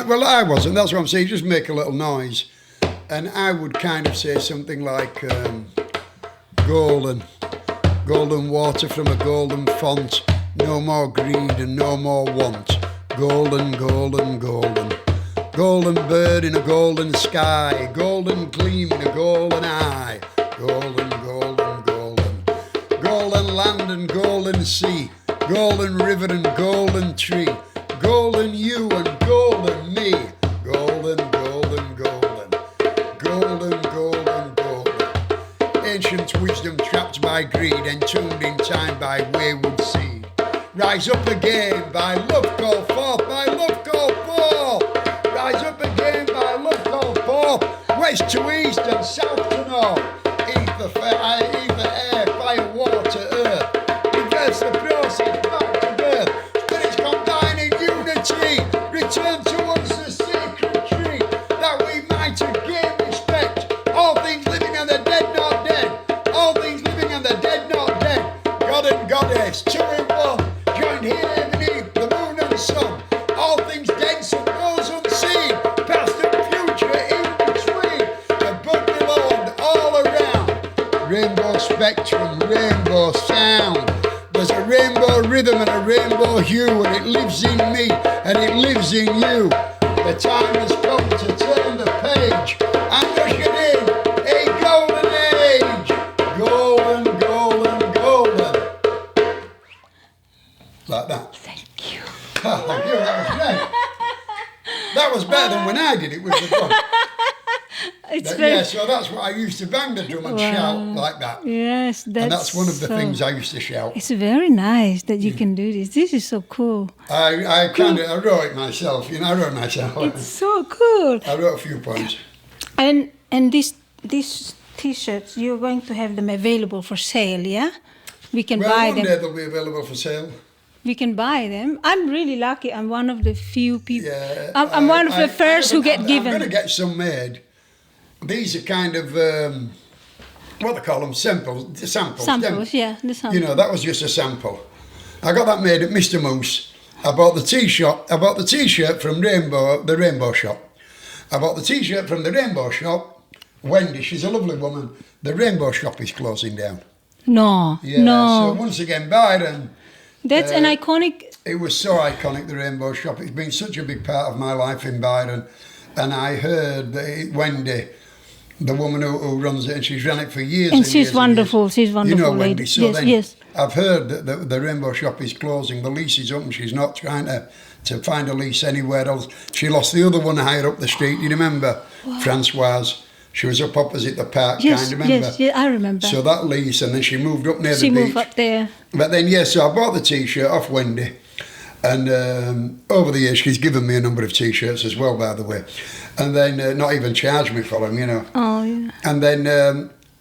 well, I wasn't. That's what I'm saying. Just make a little noise, and I would kind of say something like golden water from a golden font, no more greed and no more want. Golden bird in a golden sky, golden gleam in a golden eye. Golden land and golden sea, golden river and golden tree. Golden you and golden me. Golden. Ancient wisdom trapped by greed, entombed in time by wayward seed. Rise up again, by love call forth, by love call forth. Rise up again, by love call forth. West to east and south to north. Ether, air, fire, water, earth. Reverse the process back to birth. Return towards the sacred tree, that we might again respect all things living and the dead not dead. All things living and the dead not dead. God and goddess, two in one, joined here beneath the moon and sun. All things dense and those unseen, past and future in between. Above below and all around. Rainbow spectrum, rainbow sound. There's a rainbow rhythm and a rainbow hue, and it lives in me and it lives in you. The time has come to turn the page and usher in a golden age. Golden. Like that.
Thank you.
Thank you, that was great. That was better than when I did it with the drum.
It's very...
Yeah, so that's what I used to bang the drum and shout like that.
Yes,
that's one of the things I used to shout.
It's very nice that you can do this. This is so cool.
I wrote it myself, you know, I wrote it myself.
It's so cool.
I wrote a few poems.
And these T-shirts, you're going to have them available for sale, yeah? We can buy them.
One day they'll be available for sale.
We can buy them. I'm really lucky. I'm one of the few people. Yeah, I'm one of the first who get given.
I'm going to get some made. These are kind of, what they call them, samples.
Samples, yeah, the samples.
You know, that was just a sample. I got that made at Mr. Moose. I bought the T-shirt from the Rainbow Shop. I bought the T-shirt from the Rainbow Shop. Wendy, she's a lovely woman. The Rainbow Shop is closing down.
No,
yeah,
no.
So once again, Byron.
That's an iconic...
It was so iconic, the Rainbow Shop. It's been such a big part of my life in Byron. And I heard that Wendy, the woman who runs it, and she's run it for years.
And she's wonderful. She's wonderful.
You know Wendy.
Lady.
So
yes,
then
yes.
I've heard that the Rainbow Shop is closing. The lease is up and she's not trying to find a lease anywhere else. She lost the other one higher up the street. You remember? Wow. Francoise. She was up opposite the park,
yes,
remember?
Yes, yeah, I remember.
So that lease, and then she moved up near the beach.
She moved up there.
But then, so I bought the T-shirt off Wendy. And over the years, she's given me a number of T-shirts as well, by the way. And then not even charged me for them, you know.
Oh, yeah.
And then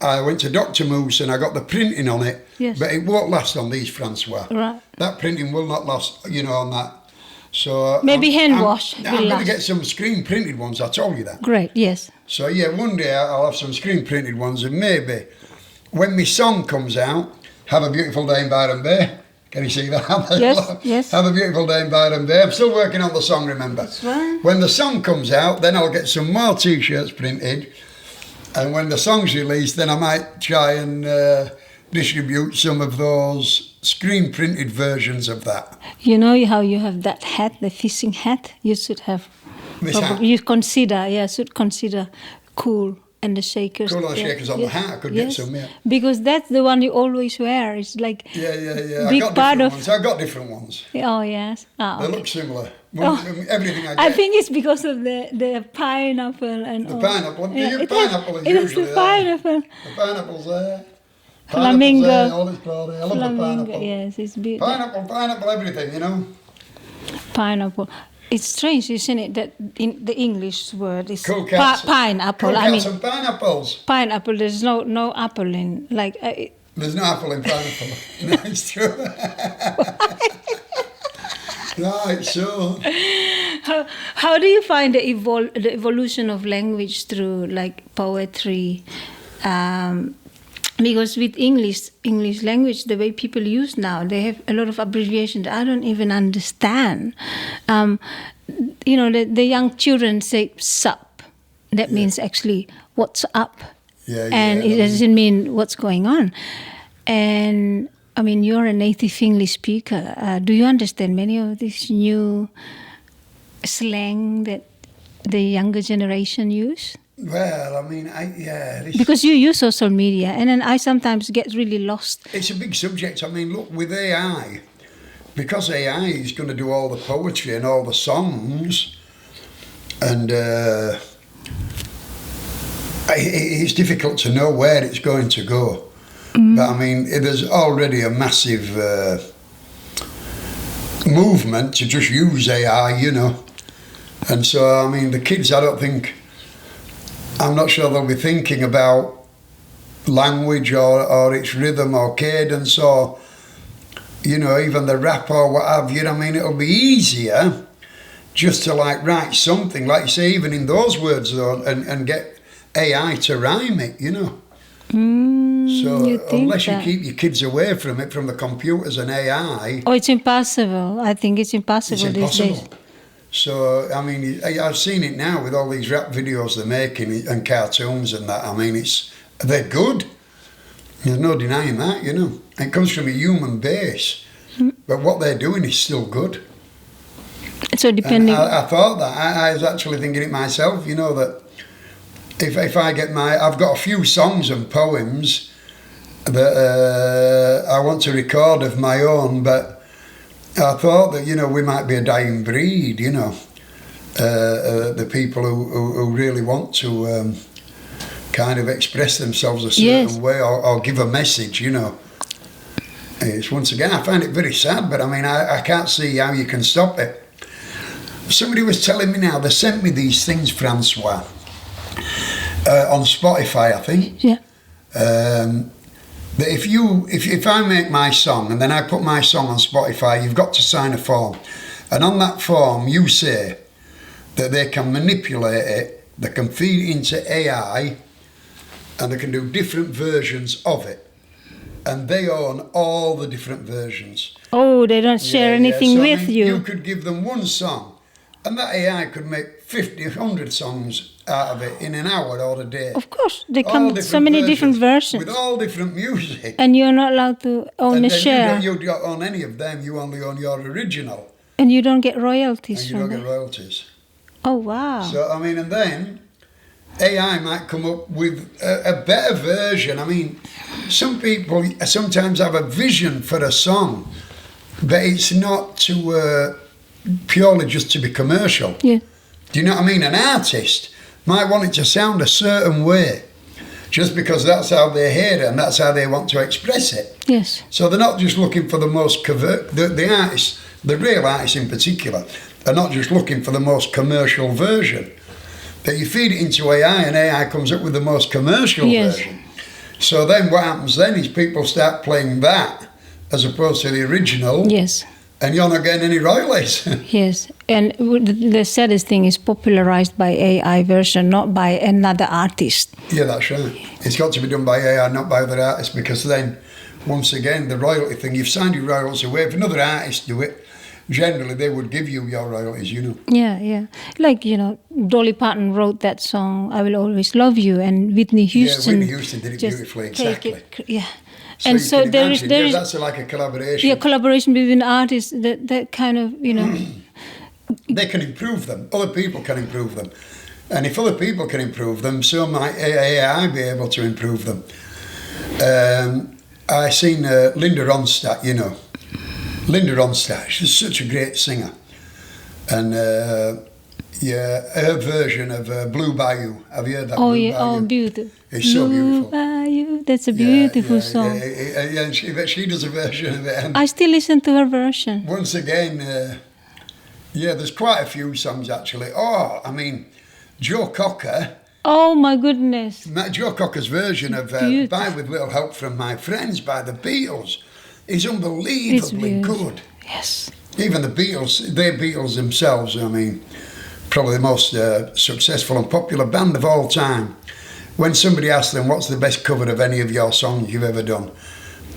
I went to Dr. Moose and I got the printing on it.
Yes.
But it won't last on these Francois.
Right.
That printing will not last, you know, on that. So
maybe hand wash.
I'm going to get some screen printed ones. I told you that.
Great. Yes.
So yeah, one day I'll have some screen printed ones, and maybe when my song comes out, "Have a Beautiful Day in Byron Bay." Can you see that?
Yes. Yes.
Have a Beautiful Day in Byron Bay. I'm still working on the song. Remember.
That's right.
When the song comes out, then I'll get some more T-shirts printed, and when the song's released, then I might try and distribute some of those screen printed versions of that.
You know how you have that hat, the fishing hat? You should have.
This hat?
You should consider Kool and the Shakers.
Kool and the Shakers on the hat. I could get some, yeah.
Because that's the one you always wear. It's like
yeah.
Big part of.
Ones. I got different ones.
Oh yes.
They look similar. Everything I get.
I think it's because of the pineapple and
the pineapple.
Yeah,
pineapple is
it's
usually
the pineapple.
The pineapple's there.
Flamingo.
There, all this called. I love the pineapple.
Yes, it's beautiful.
Pineapple, everything, you know.
Pineapple. It's strange, isn't it, that in the English word is
Cool cats.
pineapple.
Cool cats and pineapples.
Pineapple. There's no apple in
There's no apple in pineapple. No, it's true. Right. So.
How do you find the evolution of language through like poetry? Because with English language, the way people use now, they have a lot of abbreviations I don't even understand. You know, the young children say "sup." That means actually what's up. And it doesn't mean what's going on. And I mean, you're a native English speaker. Do you understand many of this new slang that the younger generation use?
Well, I mean,
because you use social media, and then I sometimes get really lost.
It's a big subject. I mean, look, with AI, because AI is going to do all the poetry and all the songs, and it's difficult to know where it's going to go. But I mean, there's already a massive movement to just use AI, you know. And so, I mean, the kids, I'm not sure they'll be thinking about language or its rhythm or cadence or, you know, even the rap or what have you. I mean, it'll be easier just to like write something, like you say, even in those words though, and get AI to rhyme it, you know. So unless you keep your kids away from it, from the computers and AI.
Oh, it's impossible. I think it's impossible these days.
So, I mean, I've seen it now with all these rap videos they're making and cartoons and that. I mean, they're good. There's no denying that, you know. It comes from a human base. But what they're doing is still good.
So depending...
I thought that. I was actually thinking it myself, you know, that if I get I've got a few songs and poems that I want to record of my own, but I thought that, you know, we might be a dying breed, you know, the people who really want to kind of express themselves a certain way or give a message, you know. It's, once again, I find it very sad, but I mean, I can't see how you can stop it. Somebody was telling me now, they sent me these things, Francois, on Spotify, I think.
Yeah.
That if I make my song and then I put my song on Spotify, you've got to sign a form. And on that form, you say that they can manipulate it, they can feed it into AI, and they can do different versions of it. And they own all the different versions.
Oh, they don't share anything
So,
with
I mean,
you.
You could give them one song, and that AI could make 50, 100 songs out of it in an hour or a day.
Of course, they come with so many different versions.
With all different music.
And you're not allowed to own a share.
You don't own any of them, you only own your original.
And you don't get royalties
And you
from
don't
it.
get royalties.
Oh, wow.
So, I mean, and then AI might come up with a better version. I mean, some people sometimes have a vision for a song, but it's not to purely just to be commercial.
Yeah.
Do you know what I mean? An artist might want it to sound a certain way, just because that's how they hear it and that's how they want to express it.
Yes.
So they're not just looking for the most the artists, the real artists in particular, are not just looking for the most commercial version. But you feed it into AI and AI comes up with the most commercial version. So then what happens then is people start playing that as opposed to the original.
Yes.
And you're not getting any royalties.
Yes. And the saddest thing is popularized by AI version, not by another artist.
Yeah, that's right. It's got to be done by AI, not by other artists, because then, once again, the royalty thing, you've signed your royalties away. If another artist do it, generally they would give you your royalties, you know.
Yeah, yeah. Like, you know, Dolly Parton wrote that song, I Will Always Love You, and Whitney Houston.
Yeah, Whitney Houston did it beautifully, exactly.
Yeah.
So
and
you
so
can
there
imagine,
is
that's like a collaboration.
Yeah, collaboration between artists, that kind of, you know.
They can improve them. Other people can improve them. And if other people can improve them, so might AI be able to improve them. I seen Linda Ronstadt, you know. Linda Ronstadt, she's such a great singer. And yeah, her version of Blue Bayou, have you heard that?
Oh,
Blue
yeah,
Bayou?
oh, beautiful.
It's so beautiful.
Blue Bayou, that's a beautiful song.
Yeah, and she does a version of it. And
I still listen to her version.
once again, yeah, there's quite a few songs actually. Oh, I mean, Joe Cocker.
Oh my goodness.
Joe Cocker's version of By With Little Help From My Friends by the Beatles is unbelievably good.
Yes.
Even the Beatles themselves, I mean, probably the most successful and popular band of all time. When somebody asks them, what's the best cover of any of your songs you've ever done?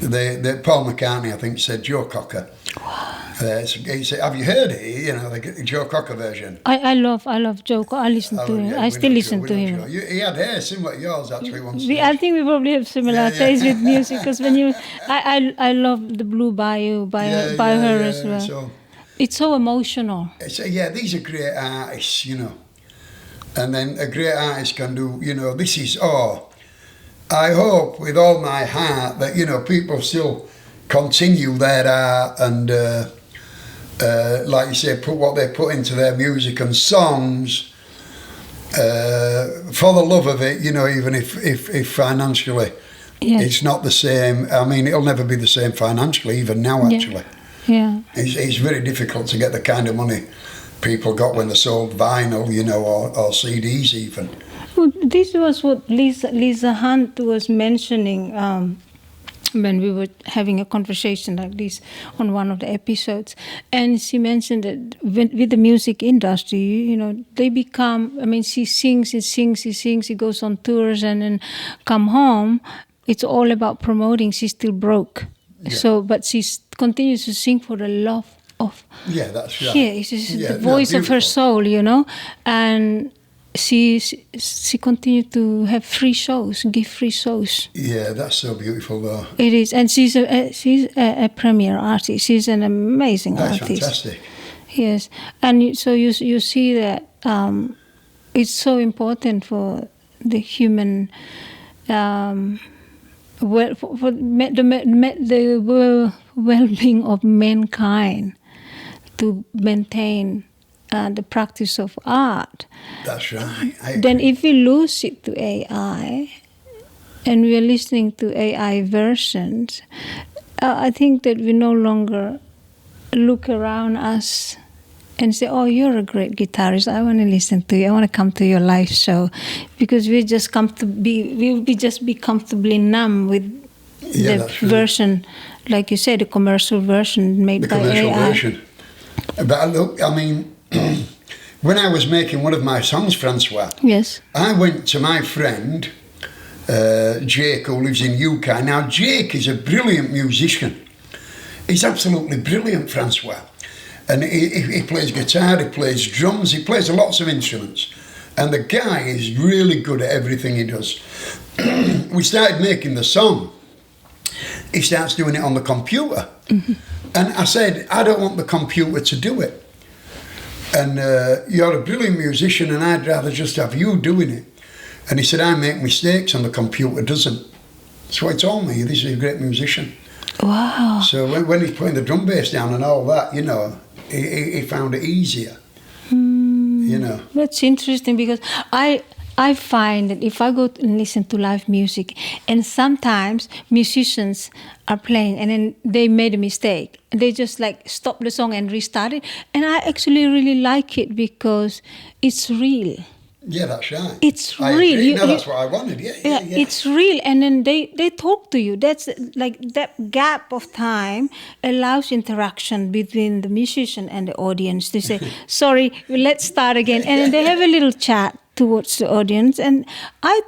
Paul McCartney, I think, said Joe Cocker.
Wow.
He said, have you heard it? You know, the Joe Cocker version.
I love Joe Cocker. I listen to him. I still listen to him.
He had hair similar to yours, actually, once.
I think we probably have similar taste with music, because when I love the Blue Bayou by her as well.
So,
it's so emotional.
Yeah, these are great artists, you know. And then a great artist can do, you know, I hope with all my heart that, you know, people still continue their art and, like you say, put what they put into their music and songs for the love of it, you know, even if financially it's not the same. I mean, it'll never be the same financially, even now, actually.
Yeah.
It's very difficult to get the kind of money people got when they sold vinyl, you know, or CDs even.
Well, this was what Lisa Hunt was mentioning when we were having a conversation like this on one of the episodes. And she mentioned that with the music industry, you know, they become, I mean, she sings, she goes on tours and then come home. It's all about promoting. She's still broke. Yeah. So, but she continues to sing for the love of...
Yeah, that's right.
Yeah, it's just the voice of her soul, you know. And she continued to have give free shows.
Yeah, that's so beautiful, though.
It is, and she's a premier artist. She's an amazing artist.
That's fantastic.
Yes, and so you see that it's so important for the human, for the well-being of mankind to maintain the practice of art.
That's right.
Then if we lose it to AI, and we are listening to AI versions, I think that we no longer look around us and say, oh, you're a great guitarist, I want to listen to you, I want to come to your live show, because we'll just be comfortably numb with the version, like you said, the commercial version made by AI. The commercial version.
But look, I mean, when I was making one of my songs, Francois,
yes,
I went to my friend, Jake, who lives in UK. Now, Jake is a brilliant musician. He's absolutely brilliant, Francois. And he plays guitar, he plays drums, he plays lots of instruments. And the guy is really good at everything he does. We started making the song. He starts doing it on the computer. Mm-hmm. And I said, I don't want the computer to do it. And you're a brilliant musician and I'd rather just have you doing it. And he said, I make mistakes and the computer doesn't. So he told me, this is a great musician.
Wow.
So when he's putting the drum bass down and all that, you know, he found it easier. You know.
That's interesting, because I find that if I go and listen to live music, and sometimes musicians are playing and then they made a mistake, they just like stop the song and restart it, and I actually really like it because it's real.
Yeah, that's right.
It's real.
That's what I wanted. Yeah.
It's real, and then they talk to you. That's like that gap of time allows interaction between the musician and the audience. They say, "Sorry, let's start again," and then they have a little chat towards the audience, and I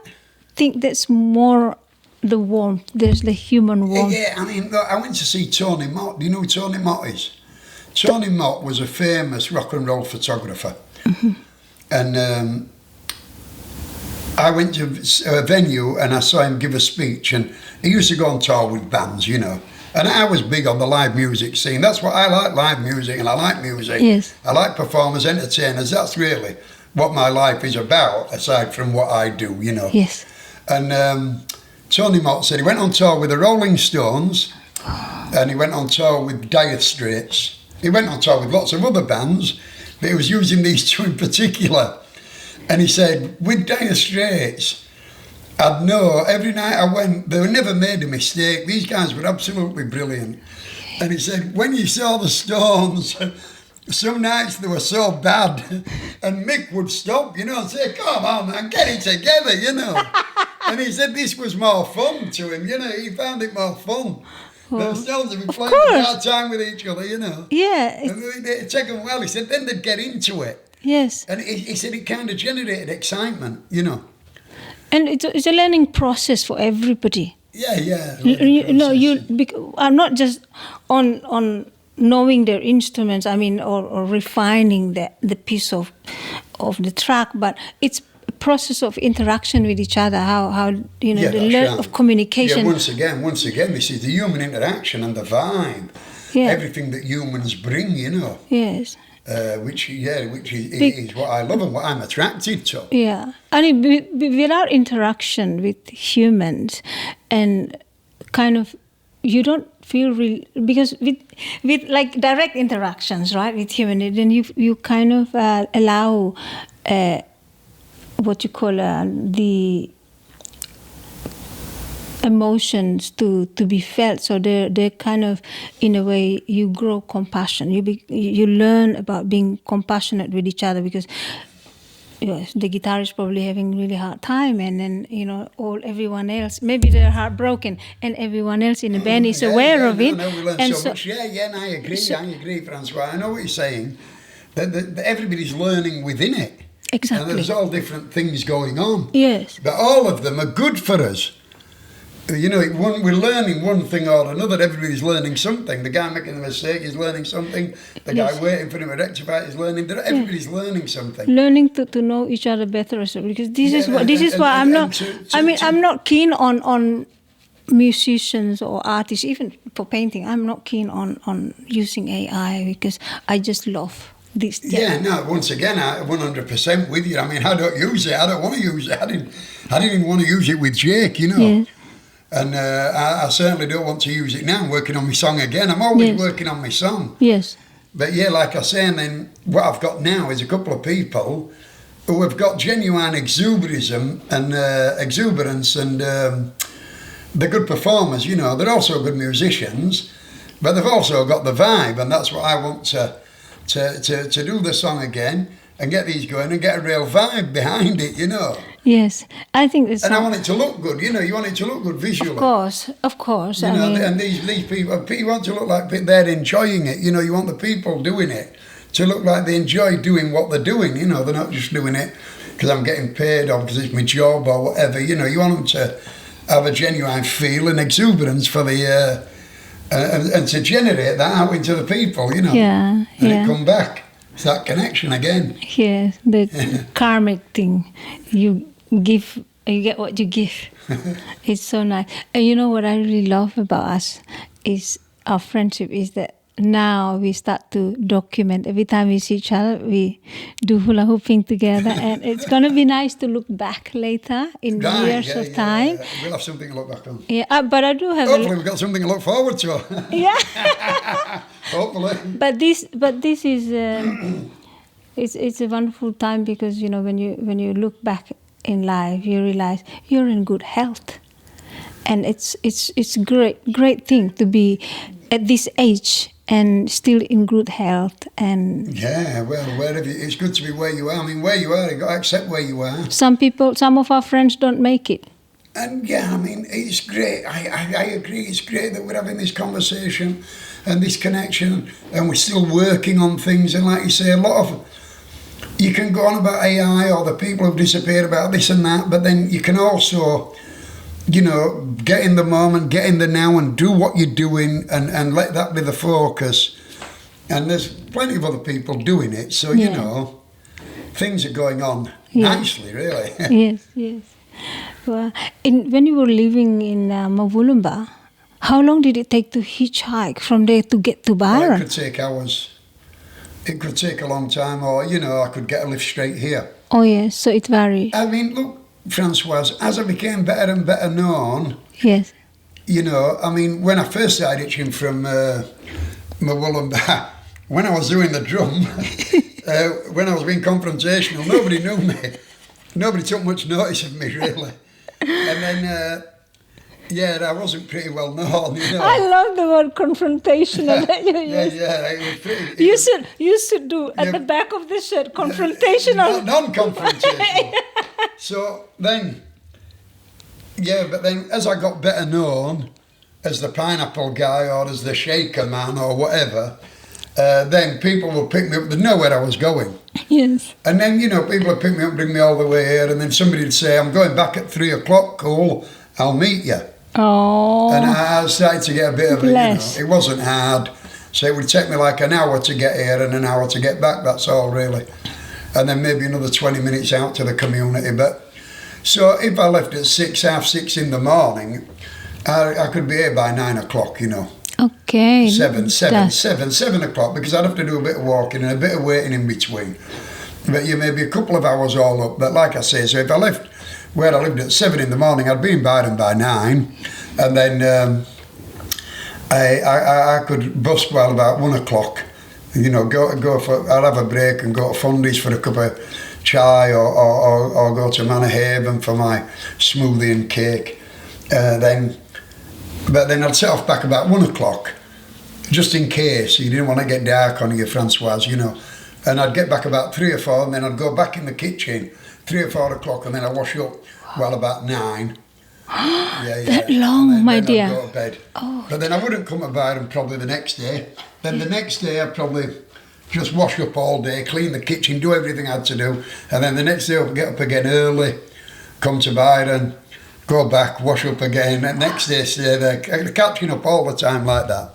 think that's more the warmth. There's the human warmth.
Yeah, I mean, look, I went to see Tony Mott. Do you know who Tony Mott is? Tony Mott was a famous rock and roll photographer, and. I went to a venue and I saw him give a speech, and he used to go on tour with bands, you know. And I was big on the live music scene. That's what I like, live music, and I like music.
Yes.
I like performers, entertainers. That's really what my life is about, aside from what I do, you know.
Yes.
And Tony Mott said he went on tour with the Rolling Stones, and he went on tour with Dire Straits. He went on tour with lots of other bands, but he was using these two in particular. And he said, with Dire Straits, I'd know every night I went, they never made a mistake. These guys were absolutely brilliant. And he said, when you saw the Stones, some nights they were so bad, and Mick would stop, you know, and say, come on, man, get it together, you know. And he said this was more fun to him, you know, he found it more fun. Well, the Stones would be playing a hard time with each other, you know.
Yeah.
And it'd take them well. He said, then they'd get into it.
Yes.
And he said it kind of generated excitement, you know.
And it's a learning process for everybody.
Yeah.
I'm not just on knowing their instruments, I mean, or refining the piece of the track, but it's a process of interaction with each other, how you know, the learn of communication.
Yeah, once again, this is the human interaction and the vibe. Yeah. Everything that humans bring, you know.
Yes.
Which is what I love and what I'm attracted to.
Yeah, and without interaction with humans, and kind of, you don't feel real, because with like direct interactions, right, with humans, then you kind of allow what you call the emotions to be felt, so they're kind of, in a way, you grow compassion. You learn about being compassionate with each other, because the guitarist is probably having really hard time, and then, you know, everyone else, maybe they're heartbroken, and everyone else in the band is aware of it.
No, we learn so much. And I agree, Francois. I know what you're saying. That everybody's learning within it.
Exactly.
And there's all different things going on.
Yes.
But all of them are good for us. You know, we're learning one thing or another. Everybody's learning something. The guy making the mistake is learning something. The guy waiting for him to rectify it is learning. Everybody's learning something.
Learning to know each other better as well. Because this is why I'm not. I'm not keen on musicians or artists, even for painting. I'm not keen on using AI, because I just love this.
Yeah, no. Once again, I'm 100% with you. I mean, I don't use it. I don't want to use it. I didn't even want to use it with Jake. You know.
Yes.
And I certainly don't want to use it now. I'm working on my song again. I'm always working on my song.
Yes.
But yeah, like I say, and then what I've got now is a couple of people who have got genuine exuberance and they're good performers, you know. They're also good musicians, but they've also got the vibe, and that's what I want to do the song again and get these going and get a real vibe behind it, you know.
Yes, I think it's.
And I want it to look good, you know. You want it to look good visually.
Of course.
You know, and these people want to look like they're enjoying it. You know, you want the people doing it to look like they enjoy doing what they're doing. You know, they're not just doing it because I'm getting paid or because it's my job or whatever. You know, you want them to have a genuine feel and exuberance for the and to generate that out into the people. You know, and it come back. It's that connection again.
Yes, the karmic thing. You give, you get what you give. It's so nice. And you know what I really love about us is our friendship is that now we start to document. Every time we see each other, we do hula hooping together, and it's going to be nice to look back later in years of time.
Yeah. We'll have something to look back on.
Yeah, but I do have.
Hopefully, we've got something to look forward to.
Yeah.
Hopefully.
But this is it's a wonderful time because you know when you look back in life, you realize you're in good health, and it's great thing to be at this age and still in good health. And
yeah, well, wherever it's good to be where you are. I mean, where you are, you got to accept where you are.
Some of our friends don't make it.
And yeah, I mean, it's great. I agree. It's great that we're having this conversation and this connection, and we're still working on things. And like you say, a lot of you can go on about AI or the people who've disappeared about this and that, but then you can also, you know, get in the moment, get in the now, and do what you're doing, and let that be the focus. And there's plenty of other people doing it, so you know, things are going on nicely, really.
Yes. Well, when you were living in Mavulumba, how long did it take to hitchhike from there to get to Byron?
Well, it could take hours. It could take a long time, or, you know, I could get a lift straight here.
Oh, yes, so it varies.
I mean, look, Francoise, as I became better and better known,
yes,
you know, I mean, when I first started itching from Mavulumba, when I was doing the drum, when I was being confrontational, nobody knew me. Nobody took much notice of me, really. And then, I wasn't pretty well known, you know.
I love the word confrontational that you use.
It was pretty...
You should do, at the back of the shirt, confrontational.
Non-confrontational. So then, but then as I got better known as the pineapple guy or as the shaker man or whatever, then people would pick me up. They'd know where I was going.
Yes.
And then, you know, people would pick me up, bring me all the way here, and then somebody would say, I'm going back at 3 o'clock, Kool, I'll meet you.
Oh.
And I started to get a bit of it, you know. It wasn't hard. So it would take me like an hour to get here and an hour to get back, that's all really. And then maybe another 20 minutes out to the community. But so if I left at 6, half 6 in the morning, I could be here by 9 o'clock, you know.
Okay.
7 o'clock, because I'd have to do a bit of walking and a bit of waiting in between. But maybe a couple of hours all up. But like I say, so if I left where I lived at 7 in the morning, I'd be in Byron by 9. And then I could bus well about 1 o'clock. You know, go for, I'd have a break and go to Fundy's for a cup of chai or go to Manor Haven for my smoothie and cake. But then I'd set off back about 1 o'clock, just in case you didn't want to get dark on you, Francoise, you know. And I'd get back about 3 or 4, and then I'd go back in the kitchen 3 or 4 o'clock, and then I'd wash up about 9.
That long, my dear.
I'd go to bed.
Oh.
But then I wouldn't come to Byron probably the next day. Then the next day I'd probably just wash up all day, clean the kitchen, do everything I had to do. And then the next day I'd get up again early, come to Byron, go back, wash up again, and next day stay there, catching up all the time like that.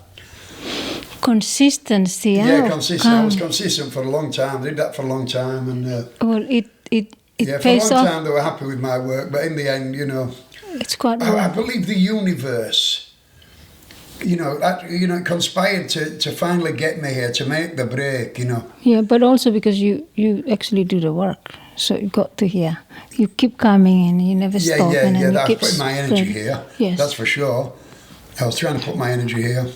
Consistency.
Yeah, consistent. I was consistent for a long time. I did that for a long time, and
well, it
for a long time they were happy with my work, but in the end, you know,
it's quite.
I believe the universe, you know, conspired to finally get me here, to make the break, you know.
Yeah, but also because you actually do the work, so you got to here. You keep coming and you never stop.
I was
keep
putting my energy here.
Yes,
that's for sure. I was trying to put my energy here.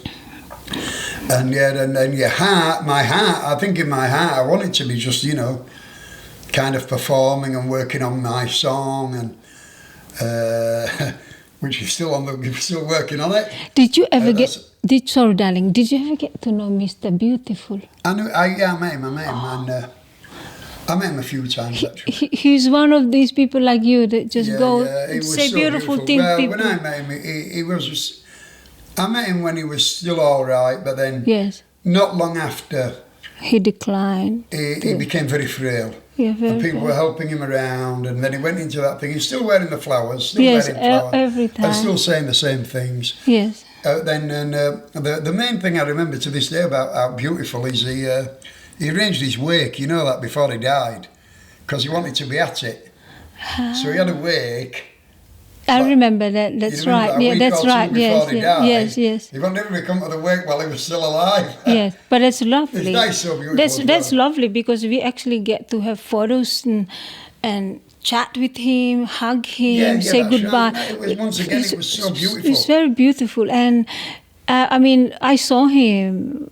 And yeah, and then your heart, my heart, I think in my heart, I wanted to be just, you know, kind of performing and working on my song, and which is still you're still working on it.
Did you ever sorry, darling, did you ever get to know Mr. Beautiful?
I met him, and I met him a few times, actually.
He's one of these people like you that just go
he was
say
so
beautiful things.
Well,
people.
when I met him, he was just, I met him when he was still all right, but then not long after,
he declined.
He became very frail.
Yeah,
and people were helping him around, and then he went into that thing. He's still wearing the flowers, still wearing flowers,
every time,
and still saying the same things.
Yes.
The main thing I remember to this day about how beautiful is he arranged his wake, you know that, before he died, because he wanted to be at it. So he had a wake.
I remember that. That's right. Yeah, that's right. Yes.
He wanted to come to the wake while he was still alive.
Yes, but it's lovely.
It's so beautiful.
That's lovely, because we actually get to have photos and chat with him, hug him, say goodbye.
Right. It was, once again, it was so beautiful.
It's very beautiful, and I mean, I saw him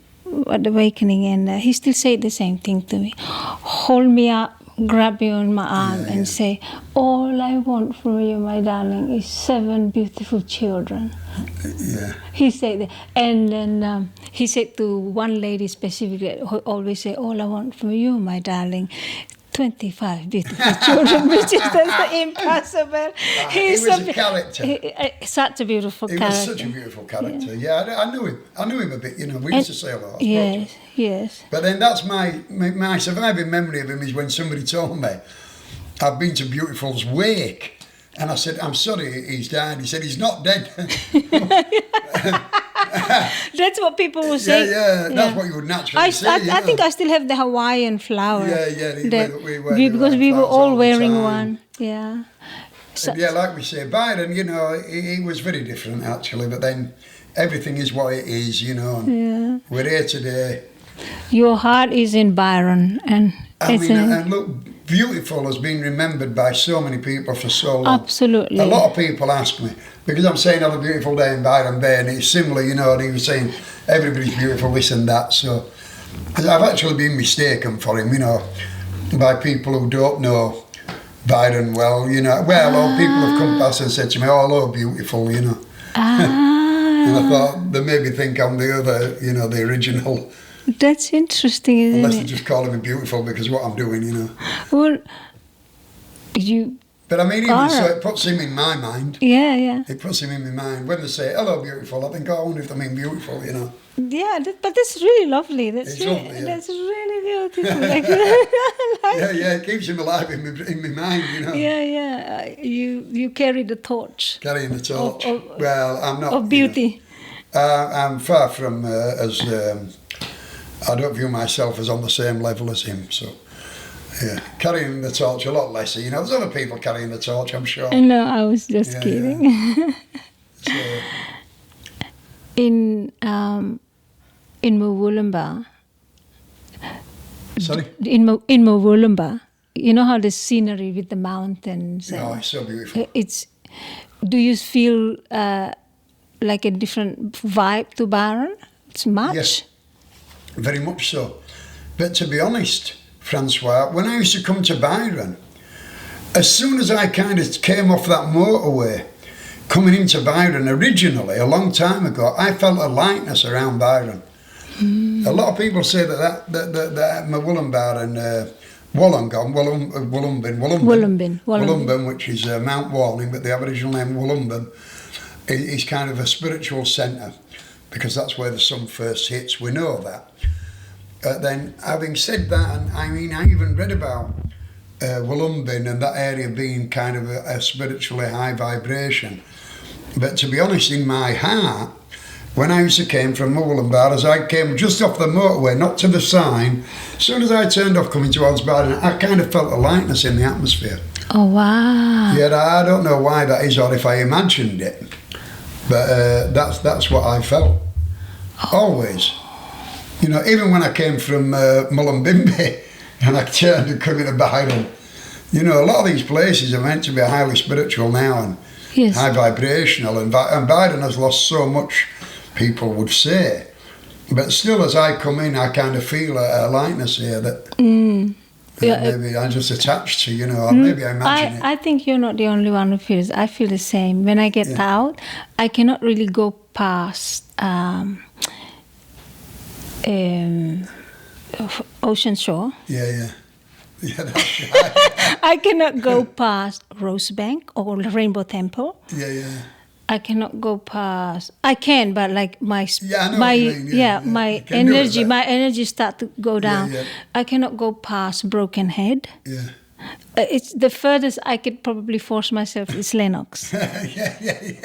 at the Awakening, and he still said the same thing to me. Hold me up, grab me on my arm, and say, all I want from you, my darling, is 7 beautiful children.
Yeah.
He said that. And then he said to one lady specifically, who always say, all I want from you, my darling, 25 beautiful children, which is that's impossible.
He was a character.
Such a beautiful character.
He was such a beautiful character. Yeah, I knew him. I knew him a bit. You know, we used to say a lot.
Yes.
But then that's my surviving memory of him is when somebody told me I've been to Beautiful's wake, and I said, I'm sorry, he's died. He said, he's not dead.
That's what people will say.
Yeah, that's what you would naturally say.
I think I still have the Hawaiian flower.
Because
we were all wearing one. Yeah.
So, like we say, Byron, you know, he was very different actually, but then everything is what it is, you know. And we're here today.
Your heart is in Byron, and
and look, Beautiful has been remembered by so many people for so long.
Absolutely.
A lot of people ask me, because I'm saying have a beautiful day in Byron Bay, and it's similar, you know, and he was saying everybody's beautiful, this and that. So I've actually been mistaken for him, you know, by people who don't know Byron well, you know. Well, or people have come past and said to me, oh, hello, Beautiful, you know. And I thought, they maybe think I'm the other, you know, the original.
That's interesting, isn't
Unless
it?
they're just calling me Beautiful because of what I'm doing, you know.
Well,
But I mean, even so, it puts him in my mind.
Yeah.
It puts him in my mind. When they say, hello, Beautiful, I think, oh, I wonder if they mean beautiful, you know.
Yeah, but that's really lovely. That's really beautiful.
It keeps him alive in my mind, you know.
Yeah. You carry the torch.
Carrying the torch. Well, I'm not.
Of beauty.
You know, I'm far from I don't view myself as on the same level as him, so yeah, carrying the torch a lot lesser. You know, there's other people carrying the torch, I'm sure.
No, I was just kidding.
Yeah. So,
in Moolumba.
Sorry.
In Moolumba, you know how the scenery with the mountains.
Oh, it's so beautiful.
Do you feel like a different vibe to Byron? It's much.
Yes. Very much so. But to be honest, Francois, when I used to come to Byron, as soon as I kind of came off that motorway, coming into Byron originally, a long time ago, I felt a lightness around Byron. A lot of people say that Moolumba and Wollongong, which is Mount Warning, but the Aboriginal name Wollongong, is kind of a spiritual centre, because that's where the sun first hits. We know that. Then, having said that, and I mean, I even read about Wollongong and that area being kind of a spiritually high vibration. But to be honest, in my heart, when I used to came from Moolumba, as I came just off the motorway, not to the sign, as soon as I turned off coming towards Byron, I kind of felt a lightness in the atmosphere.
Oh, wow.
Yeah, I don't know why that is or if I imagined it, but that's what I felt. Always. You know, even when I came from Mullumbimby and I turned and come into Byron, you know, a lot of these places are meant to be highly spiritual now and high vibrational, and Byron has lost so much, people would say. But still, as I come in, I kind of feel a lightness here that maybe I'm just attached to, you know, or maybe I imagine it.
I think you're not the only one who feels. I feel the same. When I get out, I cannot really go past Ocean Shore.
Yeah, that's right.
I cannot go past Rosebank or Rainbow Temple.
Yeah.
I cannot go past. I can, but like my
I know what you mean,
my energy start to go down. I cannot go past Broken Head.
Yeah.
It's the furthest I could probably force myself is Lennox.
yeah,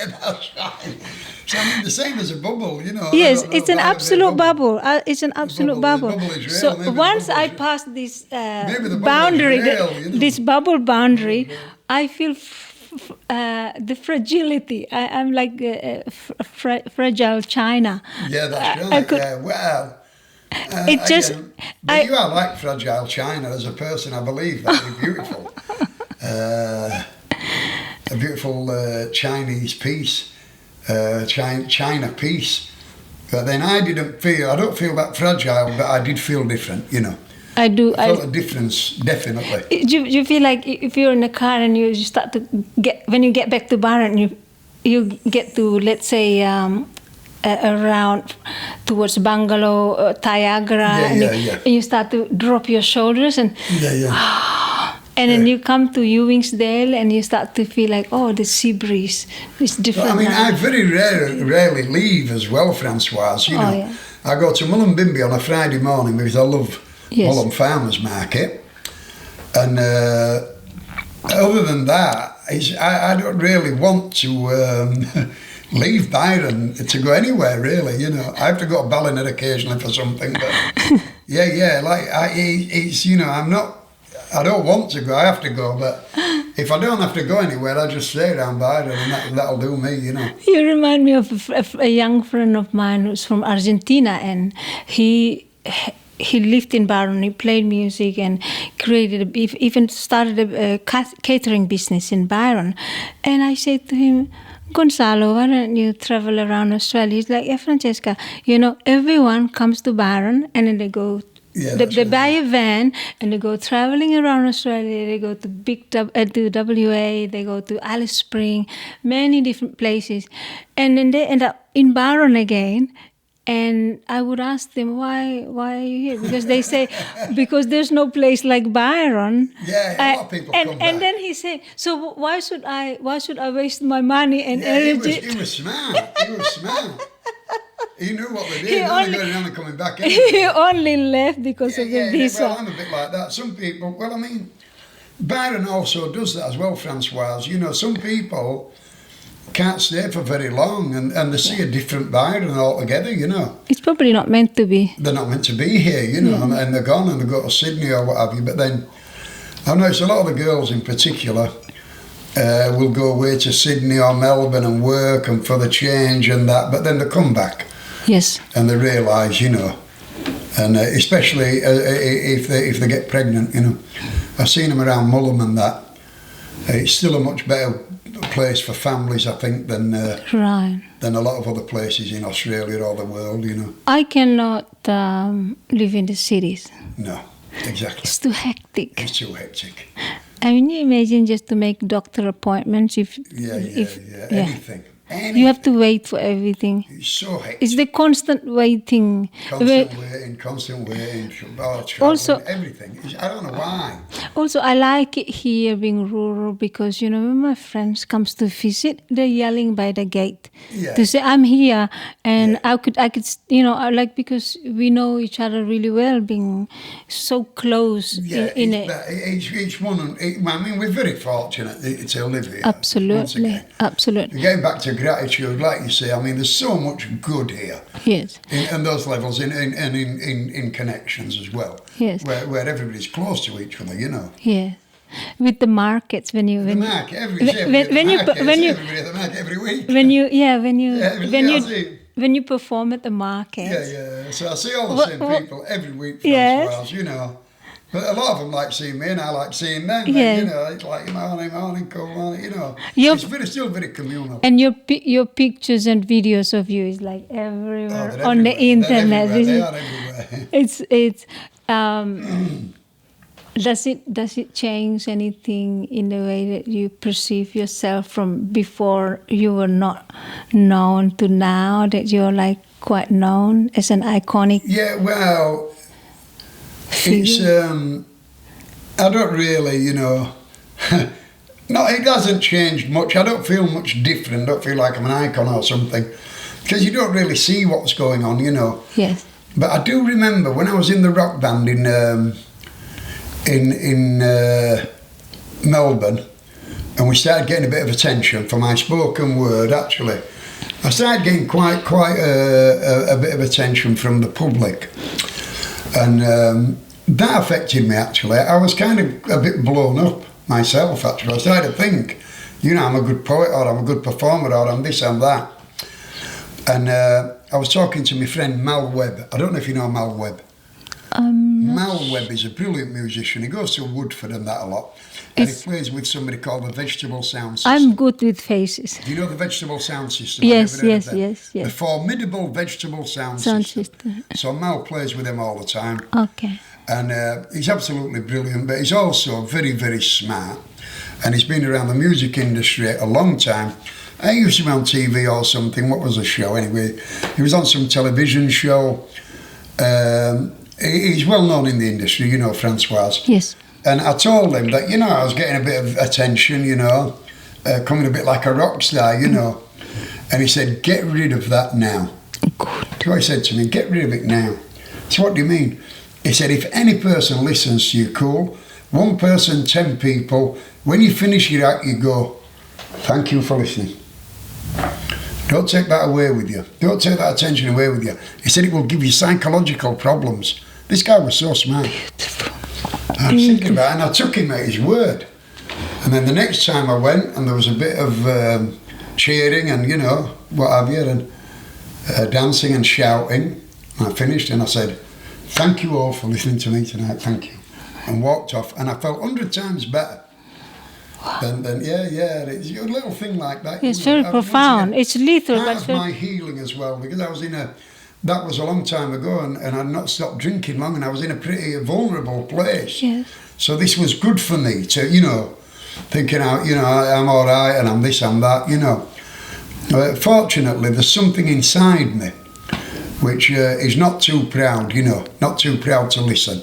that's right. So I mean, the same as a bubble, you know.
Yes, it's an absolute bubble. It's an absolute bubble.
The bubble is real.
So
Maybe
once I pass this boundary, this bubble boundary, I feel the fragility. I'm like fragile china.
Yeah, that's right. Wow. You are like fragile china as a person. I believe that you're beautiful. A beautiful Chinese piece, China piece. But then I don't feel that fragile, but I did feel different, you know.
I do.
I felt a difference, definitely.
Do you feel like if you're in a car and you start to when you get back to Byron, you get to, let's say, around towards Bungalow, Niagara, and you start to drop your shoulders and and then you come to Ewingsdale and you start to feel like, oh, the sea breeze is different.
Well, I mean, I very rarely leave as well, Francoise. You know, I go to Mullumbimby on a Friday morning because I love Mullen Farmers Market, and other than that, I don't really want to leave Byron to go anywhere, really. You know, I have to go to Ballina occasionally for something, but it's, you know, I don't want to go, I have to go, but if I don't have to go anywhere, I just stay around Byron and that'll do me, you know.
You remind me of a young friend of mine who's from Argentina, and he lived in Byron. He played music and even started a catering business in Byron. And I said to him, Gonzalo, why don't you travel around Australia? He's like, yeah, Francesca, you know, everyone comes to Byron and then they go. They buy a van and they go traveling around Australia. They go to to WA. They go to Alice Spring, many different places, and then they end up in Byron again. And I would ask them, why are you here? Because they say, because there's no place like Byron.
Yeah, a lot of people come back.
And then he said, so why should I waste my money and energy?
He was smart. He knew what they did. They're going around and coming back anyway.
He only left because of the visa.
Well, I'm a bit like that. Some people, well, I mean, Byron also does that as well, Francoise. You know, some people can't stay for very long and they see a different Byron altogether, you know.
It's probably not meant to be.
They're not meant to be here, you know, and they're gone and they go to Sydney or what have you. But then, I noticed a lot of the girls in particular will go away to Sydney or Melbourne and work and for the change and that, but then they come back.
Yes.
And they realise, you know, and especially if they get pregnant, you know. I've seen them around Mullum and that. It's still a much better place for families, I think, than a lot of other places in Australia or the world, you know.
I cannot live in the cities.
No, exactly.
It's too hectic.
It's too hectic.
I mean, you imagine just to make doctor appointments if
anything.
You have to wait for everything.
It's so hectic.
It's the constant waiting.
Constant waiting. Also, everything. I don't know why.
Also, I like it here being rural because, you know, when my friends comes to visit, they're yelling by the gate to say, I'm here. And I could, you know, I like, because we know each other really well, being so close in it.
Each one, I mean, we're very fortunate to live here.
Absolutely.
Getting back to gratitude, like you say, I mean, there's so much good here.
Yes.
In those levels, in connections as well.
Yes.
Where everybody's close to each other, you know.
Yes. With the markets, when you
everybody at the market every week.
When you perform at the market.
Yeah. So I see all the same people every week for a while, you know. But a lot of them like seeing me, and I like seeing them.
Yeah.
And, you know, it's like morning, cool morning. You know,
Your-
it's still very communal.
And your pictures and videos of you is like everywhere
they're
on the
everywhere.
internet.
They're
This
everywhere.
is-
They are everywhere.
It's does it change anything in the way that you perceive yourself from before you were not known to now that you're like quite known as an iconic
Yeah, well, it's
figure?
I don't really, you know. No, it hasn't changed much. I don't feel much different. I don't feel like I'm an icon or something, because you don't really see what's going on, you know.
Yes.
But I do remember when I was in the rock band in Melbourne, and we started getting a bit of attention for my spoken word. Actually, I started getting quite a bit of attention from the public, and that affected me. Actually, I was kind of a bit blown up myself. Actually, I started to think, you know, I'm a good poet, or I'm a good performer, or I'm this and that. And I was talking to my friend Mal Webb. I don't know if you know Mal Webb. Mal Webb is a brilliant musician. He goes to Woodford and that a lot. And he plays with somebody called the Vegetable Sound System.
I'm good with faces.
Do you know the Vegetable Sound System?
Yes,
Have you ever heard
yes,
of them?
yes, yes.
The formidable Vegetable Sound
Sound
System.
system.
So Mal plays with them all the time.
Okay.
And he's absolutely brilliant, but he's also very, very smart. And he's been around the music industry a long time. I used to be on TV or something. What was the show anyway? He was on some television show. He's well known in the industry, you know, Francois.
Yes.
And I told him that, you know, I was getting a bit of attention, you know, coming a bit like a rock star, you know. And he said, get rid of that now.
Good.
So he said to me, get rid of it now. So what do you mean? He said, if any person listens to you, Kool, 1 person, 10 people, when you finish your act, you go, thank you for listening. Don't take that away with you. Don't take that attention away with you. He said it will give you psychological problems. This guy was so smart.
Beautiful.
I was thinking about it, and I took him at his word. And then the next time I went, and there was a bit of cheering and, you know, what have you, and dancing and shouting. And I finished, and I said, thank you all for listening to me tonight, thank you. And walked off, and I felt 100 times better. Then it's a little thing like that.
It's very profound. It's lethal.
Part
But
of my healing as well, because I was that was a long time ago, and I'd not stopped drinking long, and I was in a pretty vulnerable place.
yes.
So this was good for me to, you know, thinking out, you know, I'm all right, and I'm this and that, you know. Fortunately, there's something inside me which is not too proud, you know, not too proud to listen.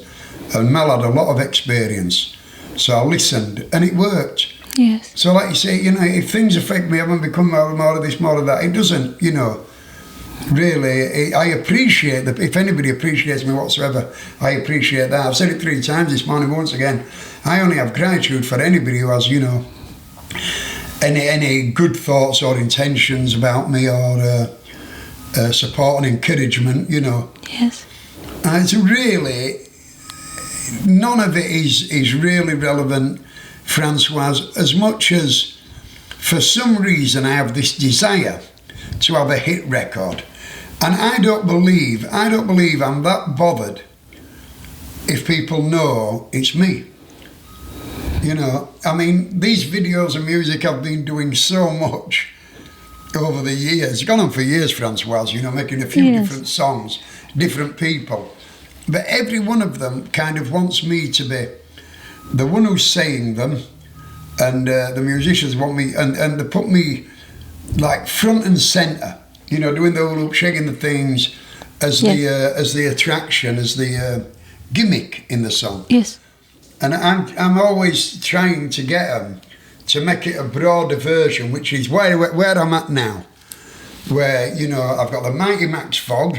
And Mel had a lot of experience, so I listened, and it worked.
Yes.
So like you say, you know, if things affect me, I haven't become more of this, more of that. It doesn't, you know, really. I appreciate that. If anybody appreciates me whatsoever, I appreciate that. I've said it 3 times this morning, once again. I only have gratitude for anybody who has, you know, any good thoughts or intentions about me, or support and encouragement, you know.
Yes.
And it's really, none of it is really relevant, Francois, as much as for some reason I have this desire to have a hit record. And I don't believe I'm that bothered if people know it's me. You know, I mean, these videos and music I've been doing so much over the years. It's gone on for years, Francois, you know, making a few different songs, different people. But every one of them kind of wants me to be the one who's saying them, and the musicians want me, and they put me like front and centre, you know, doing the hula hoop, shaking the things as the attraction, as the gimmick in the song.
Yes.
And I'm always trying to get them to make it a broader version, which is where I'm at now, where, you know, I've got the Mighty Max Fog,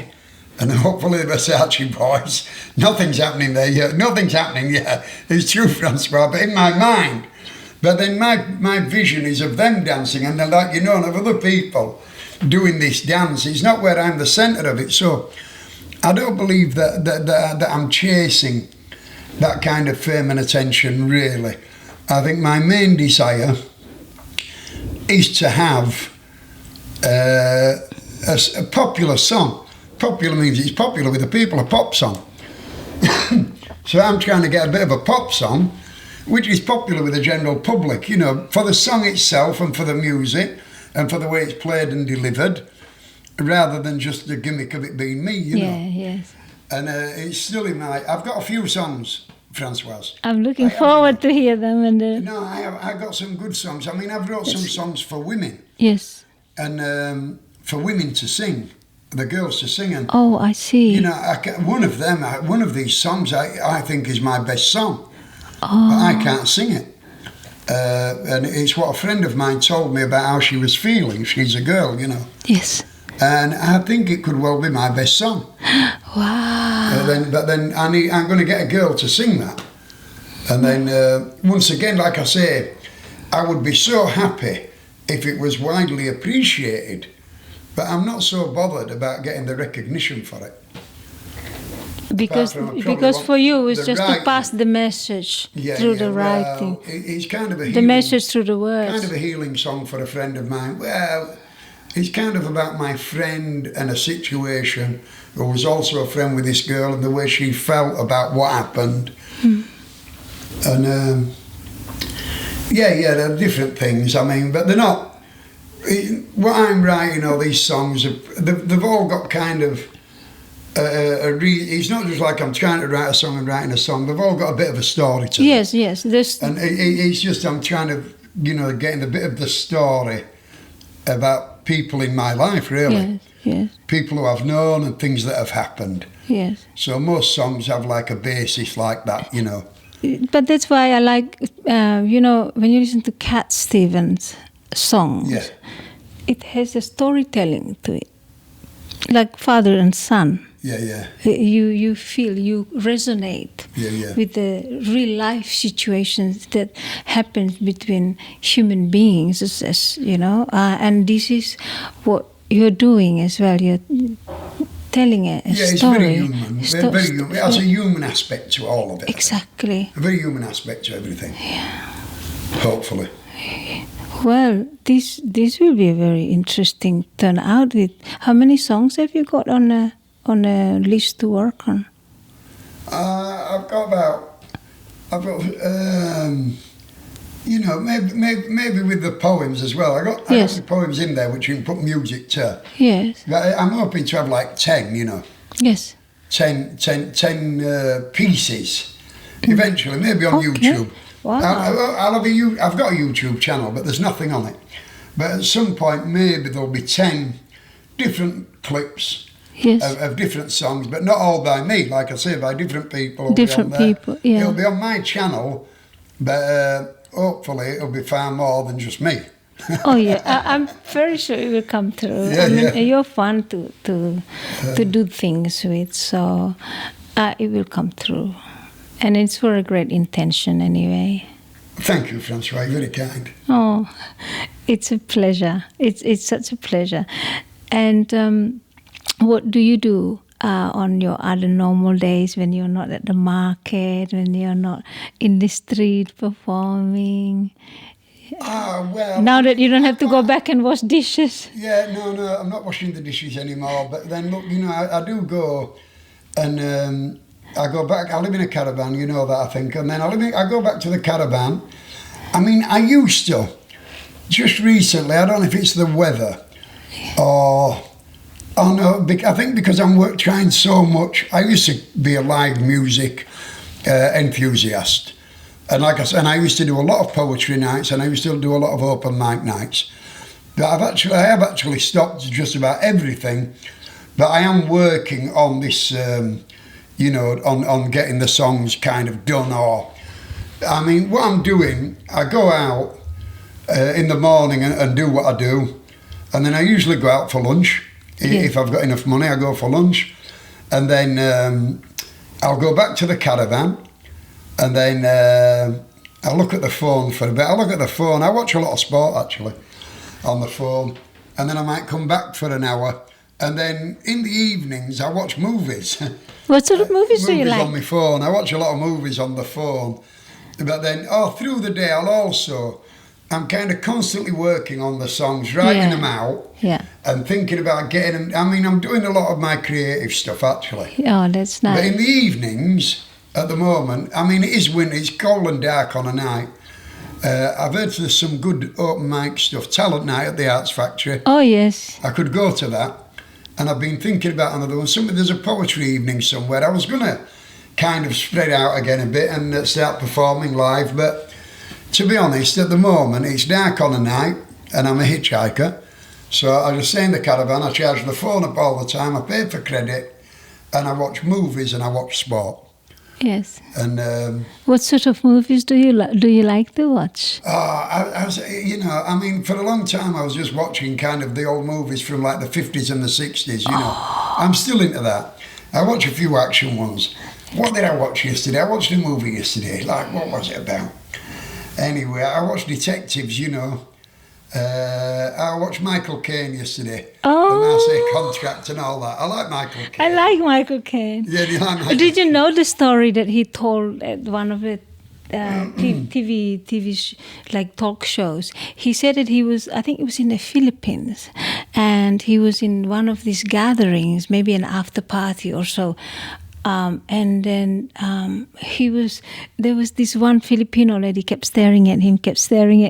and hopefully the Versace Boys. Nothing's happening there yet. Nothing's happening yet. It's true, Francois, but in my mind. But then my vision is of them dancing, and they're like, you know, and of other people doing this dance. It's not where I'm the centre of it. So I don't believe that I'm chasing that kind of fame and attention, really. I think my main desire is to have a popular song. Popular means it's popular with the people, a pop song. So I'm trying to get a bit of a pop song, which is popular with the general public, you know, for the song itself and for the music and for the way it's played and delivered, rather than just the gimmick of it being me, you know.
Yes.
And it's still in my... I've got a few songs, Francoise.
I'm looking forward to hear them. And
No, I got some good songs. I mean, I've wrote some songs for women.
Yes.
And for women to sing, the girls to sing. And,
oh, I see.
you know, one of these songs I think is my best song.
Oh.
But I can't sing it. And it's what a friend of mine told me about how she was feeling. She's a girl, you know.
Yes.
And I think it could well be my best song.
Wow.
But then I'm going to get a girl to sing that. And then, once again, like I say, I would be so happy if it was widely appreciated. But I'm not so bothered about getting the recognition for it.
Because for you, it's just to pass the message through the writing.
It's kind of a
the message through the words.
Kind of a healing song for a friend of mine. Well, it's kind of about my friend and a situation who was also a friend with this girl and the way she felt about what happened. And there are different things. I mean, but they're not. What I'm writing, all these songs, they've all got kind of. It's not just like I'm trying to write a song and writing a song. They've all got a bit of a story to them.
Yes.
And it's just I'm trying to, getting a bit of the story about people in my life, really.
Yes.
People who I've known and things that have happened.
Yes.
So most songs have like a basis like that, you know.
But that's why I like, when you listen to Cat Stevens' songs, it has a storytelling to it, like father and son.
Yeah.
You feel, you resonate with the real life situations that happen between human beings, and this is what you're doing as well. You're telling a story.
It's very human. Very human. It has a human aspect to all of it.
Exactly.
A very human aspect to everything.
Yeah.
Hopefully.
Well, this will be a very interesting turnout. How many songs have you got on a list to work on?
I've got maybe with the poems as well. I got the poems in there which you can put music to.
Yes.
But I'm hoping to have like 10,
Yes.
10 pieces. Eventually, maybe on YouTube.
Wow.
I've got a YouTube channel, but there's nothing on it. But at some point, maybe there'll be 10 different clips of different songs, but not all by me, like I say, by different people. It'll be on my channel, but hopefully it'll be far more than just me.
Oh yeah, I'm very sure it will come through. You're fun to do things with, so it will come through. And it's for a great intention anyway.
Thank you, Francois. You're very kind.
Oh, it's a pleasure. It's such a pleasure. And what do you do on your other normal days when you're not at the market, when you're not in the street performing?
Well...
Now that you don't have to go back and wash dishes.
Yeah, no, I'm not washing the dishes anymore. But then, look, I do go and... I go back, I live in a caravan, you know that, I think, and then I go back to the caravan. I mean, I used to, just recently, I don't know if it's the weather, or no, I think because I'm trying so much. I used to be a live music enthusiast, and like I said, I used to do a lot of poetry nights, and I used to do a lot of open mic nights. But I have actually stopped just about everything, but I am working on this... on getting the songs kind of done. I mean, what I'm doing, I go out in the morning and do what I do, and then I usually go out for lunch. If I've got enough money, I go for lunch, and then I'll go back to the caravan, and then I'll look at the phone for a bit. I watch a lot of sport, actually, on the phone, and then I might come back for an hour, and then in the evenings, I watch movies.
What sort of movies do you like?
On my phone. I watch a lot of movies on the phone. But then, through the day, I'm kind of constantly working on the songs, writing them out, and thinking about getting them. I mean, I'm doing a lot of my creative stuff, actually.
Oh, that's nice.
But in the evenings, at the moment. I mean, it is winter. It's cold and dark on a night. I've heard there's some good open mic stuff. Talent night at the Arts Factory.
Oh, yes.
I could go to that. And I've been thinking about another one. There's a poetry evening somewhere. I was going to kind of spread out again a bit and start performing live. But to be honest, at the moment, it's dark on a night and I'm a hitchhiker. So I just stay in the caravan, I charge the phone up all the time, I pay for credit, and I watch movies and I watch sport.
Yes.
And
what sort of movies do you like to watch?
I was, I mean, for a long time I was just watching kind of the old movies from like the 50s and the 60s, I'm still into that. I watch a few action ones. What did I watch yesterday? I watched a movie yesterday. Like, what was it about? Anyway, I watched detectives, I watched Michael Caine yesterday.
Oh.
The Marseille Contract and all that. I like Michael Caine.
I like Michael Caine.
Yeah, do you like Michael
Did you know the story that he told at one of the TV like talk shows? He said that I think it was in the Philippines, and he was in one of these gatherings, maybe an after party or so. And then there was this one Filipino lady kept staring at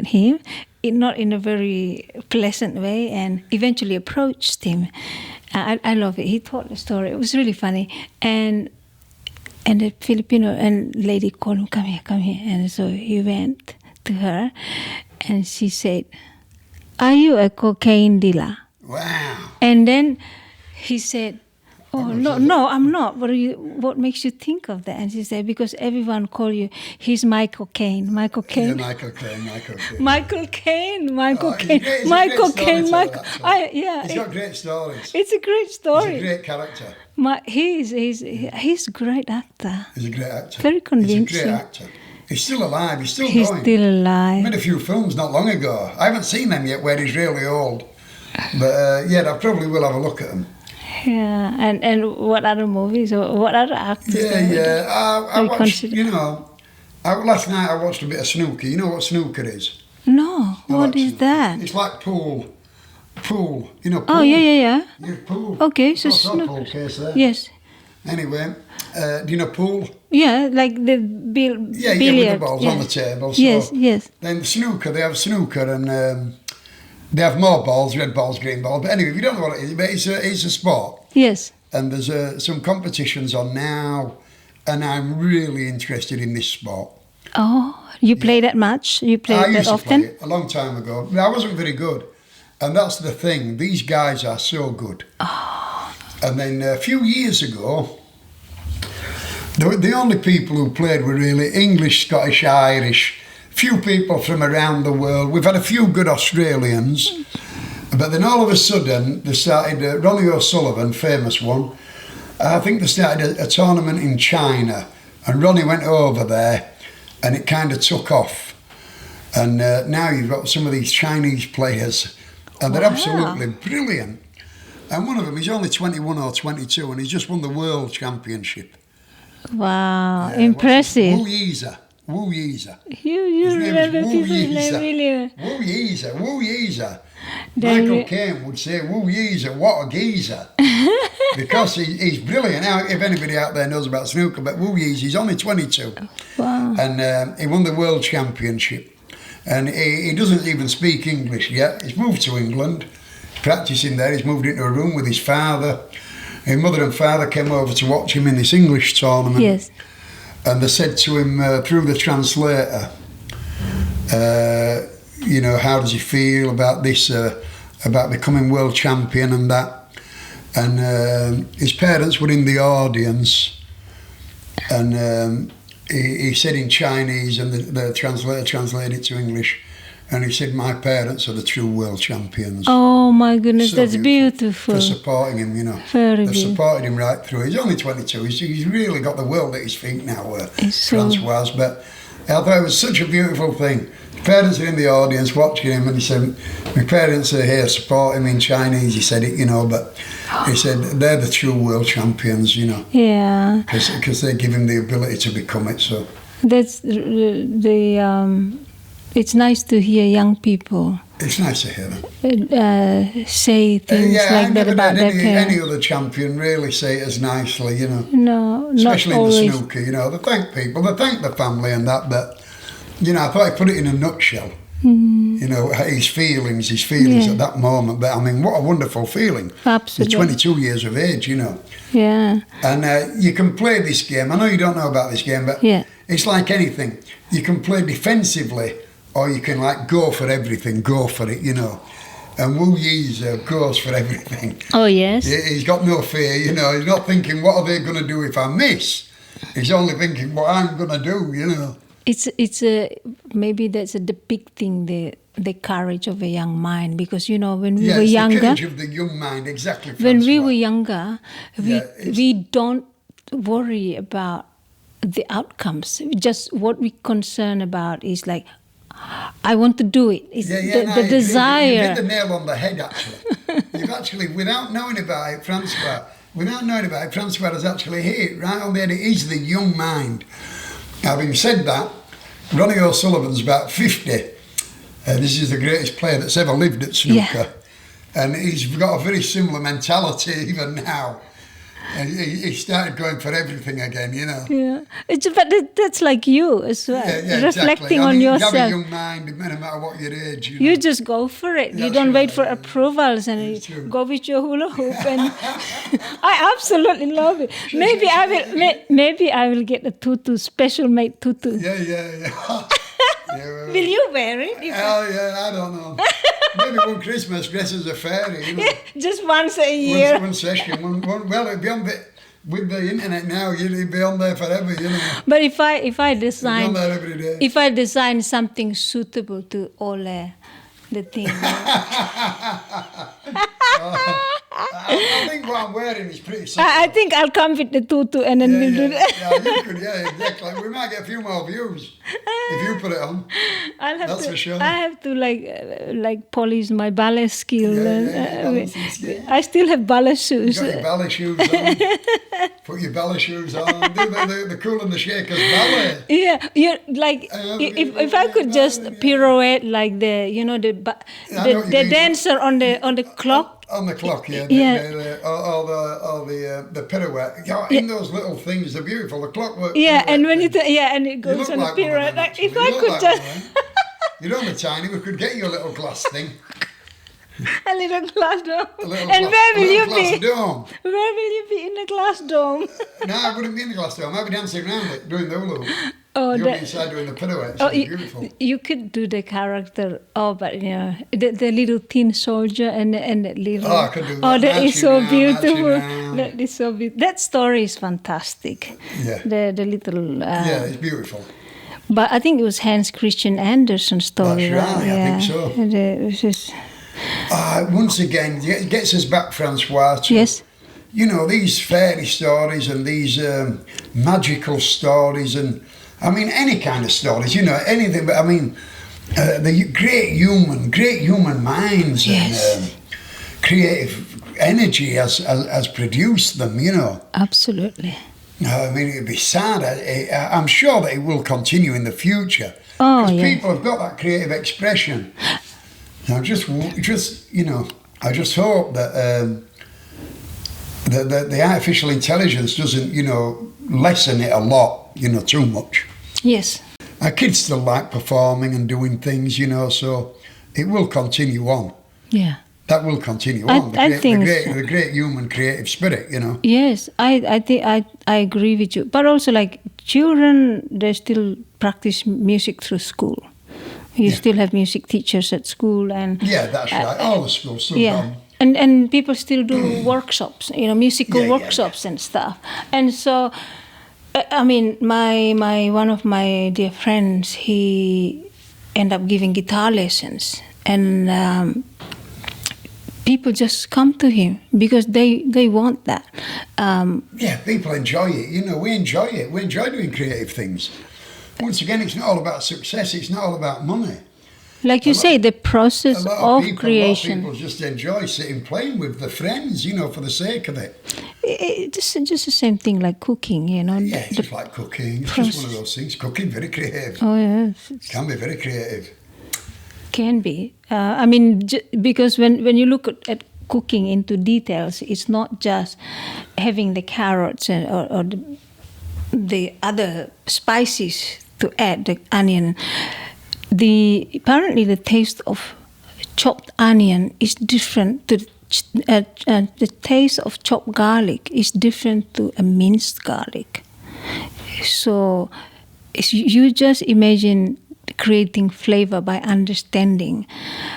him, not in a very pleasant way, and eventually approached him. I love it. He told the story. It was really funny. And the Filipino lady called him, come here. And so he went to her, and she said, "Are you a cocaine dealer?"
Wow.
And then he said, "Oh, no, I'm not. What makes you think of that?" And she said, "Because everyone call you, he's Michael Caine." Michael Caine.
Yeah, Michael Caine.
Michael Caine. Yeah.
He's got great stories.
It's a great story.
He's a great character.
He's a great actor.
He's a great actor.
Very convincing.
He's a great actor. He's still alive. He's still
He's
going.
still alive.
He made a few films not long ago. I haven't seen them yet where he's really old. But I probably will have a look at them.
Yeah, and what other movies or what other actors?
I watched, last night I watched a bit of snooker. You know what snooker is?
No, what is that?
It's like pool, pool.
Oh, yeah.
Yeah, pool.
Okay, so
snooker. Pool case there.
Yes.
Anyway, do you know pool?
Yeah, like the billiard.
Yeah, with the balls on the table. So
yes.
Then snooker, they have snooker and... they have more balls, red balls, green balls. But anyway, if you don't know what it is, but it's a sport.
Yes.
And there's some competitions on now, and I'm really interested in this sport.
Oh, you play that much? You play that often?
I used to play it a long time ago. But I wasn't very good. And that's the thing. These guys are so good.
Oh.
And then a few years ago, the only people who played were really English, Scottish, Irish, few people from around the world. We've had a few good Australians, but then all of a sudden they started, Ronnie O'Sullivan, famous one, I think they started a tournament in China, and Ronnie went over there and it kind of took off. And now you've got some of these Chinese players, and they're absolutely brilliant. And one of them, he's only 21 or 22, and he's just won the World Championship.
Wow, impressive.
Wu Yeezer.
You remember people's name really?
Wu Yeezer. Michael Caine would say, "Wu Yeezer, what a geezer." Because he's brilliant. Now, if anybody out there knows about snooker, but Wu Yeezer, he's only 22.
Wow.
And he won the World Championship. And he doesn't even speak English yet. He's moved to England, practicing there. He's moved into a room with his father. His mother and father came over to watch him in this English tournament.
Yes.
And they said to him through the translator, how does he feel about this, about becoming world champion and that? And his parents were in the audience, and he said in Chinese, and the translator translated it to English, and he said, "My parents are the true world champions."
Oh my goodness,
So
that's beautiful.
For supporting him,
Very
They've supported him right through. He's only 22. He's really got the world at his feet now, Francois. But I thought it was such a beautiful thing. His parents are in the audience watching him, and he said, "My parents are here supporting him in Chinese." He said it, but he said they're the true world champions,
Yeah.
because they give him the ability to become it. So
that's it's nice to hear young people
It's nice to hear them.
Say things like that about their parents.
Any other champion really say it as nicely, you know.
No,
especially
not always.
in the snooker, you know. They thank people, they thank the family and that, but, you know, I thought I put it in a nutshell. You know, his feelings at that moment. But I mean, what a wonderful feeling.
Absolutely.
You're 22 years of age, you know.
Yeah.
And you can play this game. I know you don't know about this game, but it's like anything. You can play defensively, or you can like go for everything, go for it, you know. And Wu Yi's goes for everything.
Oh, yes.
He's got no fear, you know. He's not thinking, what are they going to do if I miss? He's only thinking, what I'm going to do, you know.
It's maybe that's depicting the courage of a young mind, because you know when we were younger,
the courage of the young mind, exactly.
When we were younger, we don't worry about the outcomes. Just what we concern about is like, I want to do it. It's the desire.
You hit the nail on the head. Actually, you've actually, without knowing about it, Francois has actually hit it right on the head. It is the young mind. Having said that, Ronnie O'Sullivan's about 50. This is the greatest player that's ever lived at snooker. And he's got a very similar mentality even now. And he started going for everything again, you know.
Yeah, but that's like you as well. Reflecting on yourself.
You have a young mind, no matter what your age.
You just go for it. You don't wait for approvals, and you go with your hula hoop. And I absolutely love it. Maybe I will get a tutu, special made tutu.
Yeah.
Will you wear it?
I don't know. Maybe one Christmas dress as a fairy, you know.
Just once a year.
One session. Well, it'd be on with the internet now, you'd be on there forever, you know.
But if I design,
on there every day.
If I design something suitable to all the things.
I think what I'm wearing is pretty simple.
I think I'll come with the tutu and then we'll do that.
You could, exactly. We might get a few more views if you put it on. For sure.
I have to like polish my ballet skill. I still have ballet shoes.
You got your ballet shoes on. Put your ballet shoes on. Do the Kool and the Shakers ballet.
Yeah, you're like if I could just pirouette like the dancer on the clock.
On the clock, all the pirouette. In those little things, they're beautiful. The clockwork.
And when and it goes on the pirouette. Like, if I could just.
You're only tiny. We could get you a little glass thing.
A little glass dome.
Where will you be?
Where will you be in the glass dome?
No, I wouldn't be in the glass dome. I'd be dancing around it, doing the hula hoop. You'll be inside doing the pirouette. It's beautiful.
You could do the character. But the little tin soldier and the little.
I could do that.
Oh, that is so beautiful. That is so beautiful. That story is fantastic.
Yeah.
The little.
It's beautiful.
But I think it was Hans Christian Andersen's story.
That's right. I think so.
It was just.
Once again, it gets us back, Francois, to, you know, these fairy stories and these magical stories, and I mean any kind of stories, you know, anything. But I mean, the great human minds and creative energy has produced them, you know.
Absolutely.
I mean, it'd be sad. I'm sure that it will continue in the future.
Because
people have got that creative expression. I just I just hope that the artificial intelligence doesn't, you know, lessen it a lot, you know, too much.
Yes.
Our kids still like performing and doing things, you know, so it will continue on.
Yeah.
That will continue on. The great human creative spirit, you know.
Yes, I think I agree with you. But also, like, children, they still practice music through school. You still have music teachers at school, and
that's right. All the schools still done.
And people still do workshops, you know, musical workshops and stuff. And so, I mean, my one of my dear friends, he ended up giving guitar lessons, and people just come to him because they want that.
People enjoy it. You know, we enjoy it. We enjoy doing creative things. Once again, it's not all about success. It's not all about money.
Like you say, the process of creation.
A lot of people just enjoy sitting playing with their friends, you know, for the sake of it.
It's just the same thing like cooking, you know.
Yeah, it's just like cooking. It's just one of those things. Cooking, very creative.
Oh, yes.
It can be very creative.
Can be. I mean, because when you look at cooking into details, it's not just having the carrots or the other spices to add, the onion. Apparently the taste of chopped onion is different to the taste of chopped garlic is different to a minced garlic. So you just imagine creating flavor by understanding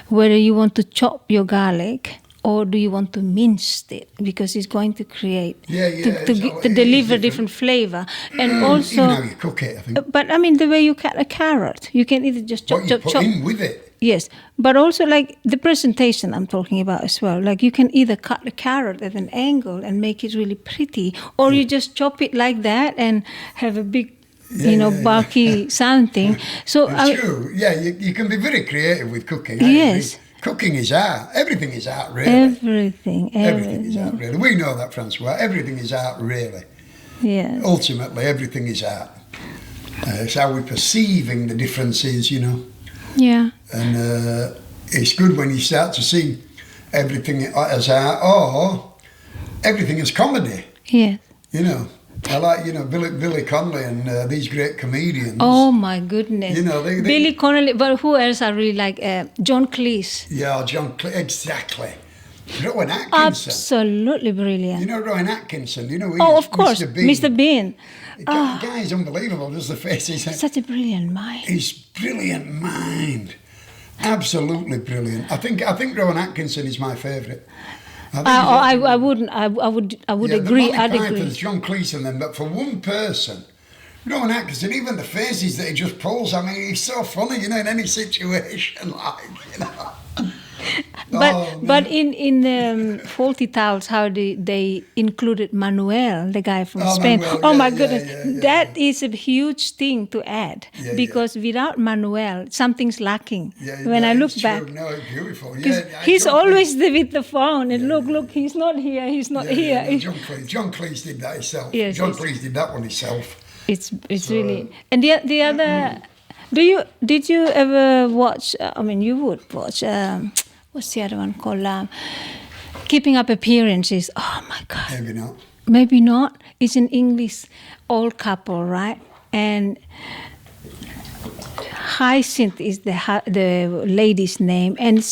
whether you want to chop your garlic or do you want to mince it, because it's going to create to deliver different flavor. And also
even how you cook it, I think.
But I mean, the way you cut a carrot, you can either just chop,
What you put
chop.
in with it.
Yes, but also like the presentation I'm talking about as well. Like you can either cut the carrot at an angle and make it really pretty, or you just chop it like that and have a big, bulky something. So
It's true. Yeah, you can be very creative with cooking.
Yes.
Cooking is art. Everything is art, really.
Everything
Everything is art, really. We know that, Francois. Everything is art, really.
Yeah.
Ultimately, everything is art. It's how we're perceiving the differences,
Yeah.
And it's good when you start to see everything as art or everything as comedy.
Yes.
I like, Billy Connolly and these great comedians.
Oh my goodness.
They
Billy Connolly, but who else I really like? John Cleese.
Yeah, John Cleese, exactly. Rowan Atkinson.
Absolutely brilliant.
Rowan Atkinson,
Of course, Mr. Bean.
The guy's unbelievable, just the faces.
Such a brilliant mind.
He's brilliant mind. Absolutely brilliant. I think Rowan Atkinson is my favourite.
I would agree. I'd agree.
Pythons, John Cleese and them, but for one person, Rowan Atkinson, even the faces that he just pulls, I mean, he's so funny, in any situation,
But in Faulty Towers, how they included Manuel, the guy from Spain.
Manuel,
my goodness, that is a huge thing to add, because without Manuel, something's lacking. When I look back,
no, it's beautiful.
He's always with the phone, and look, he's not here. He's not here.
John Cleese did that himself.
Yes,
John Cleese did that one himself.
It's really, and the other. Did you ever watch? You would watch. What's the other one called? Keeping Up Appearances. Oh my God.
Maybe not.
Maybe not. It's an English old couple, right? And Hyacinth is the lady's name, and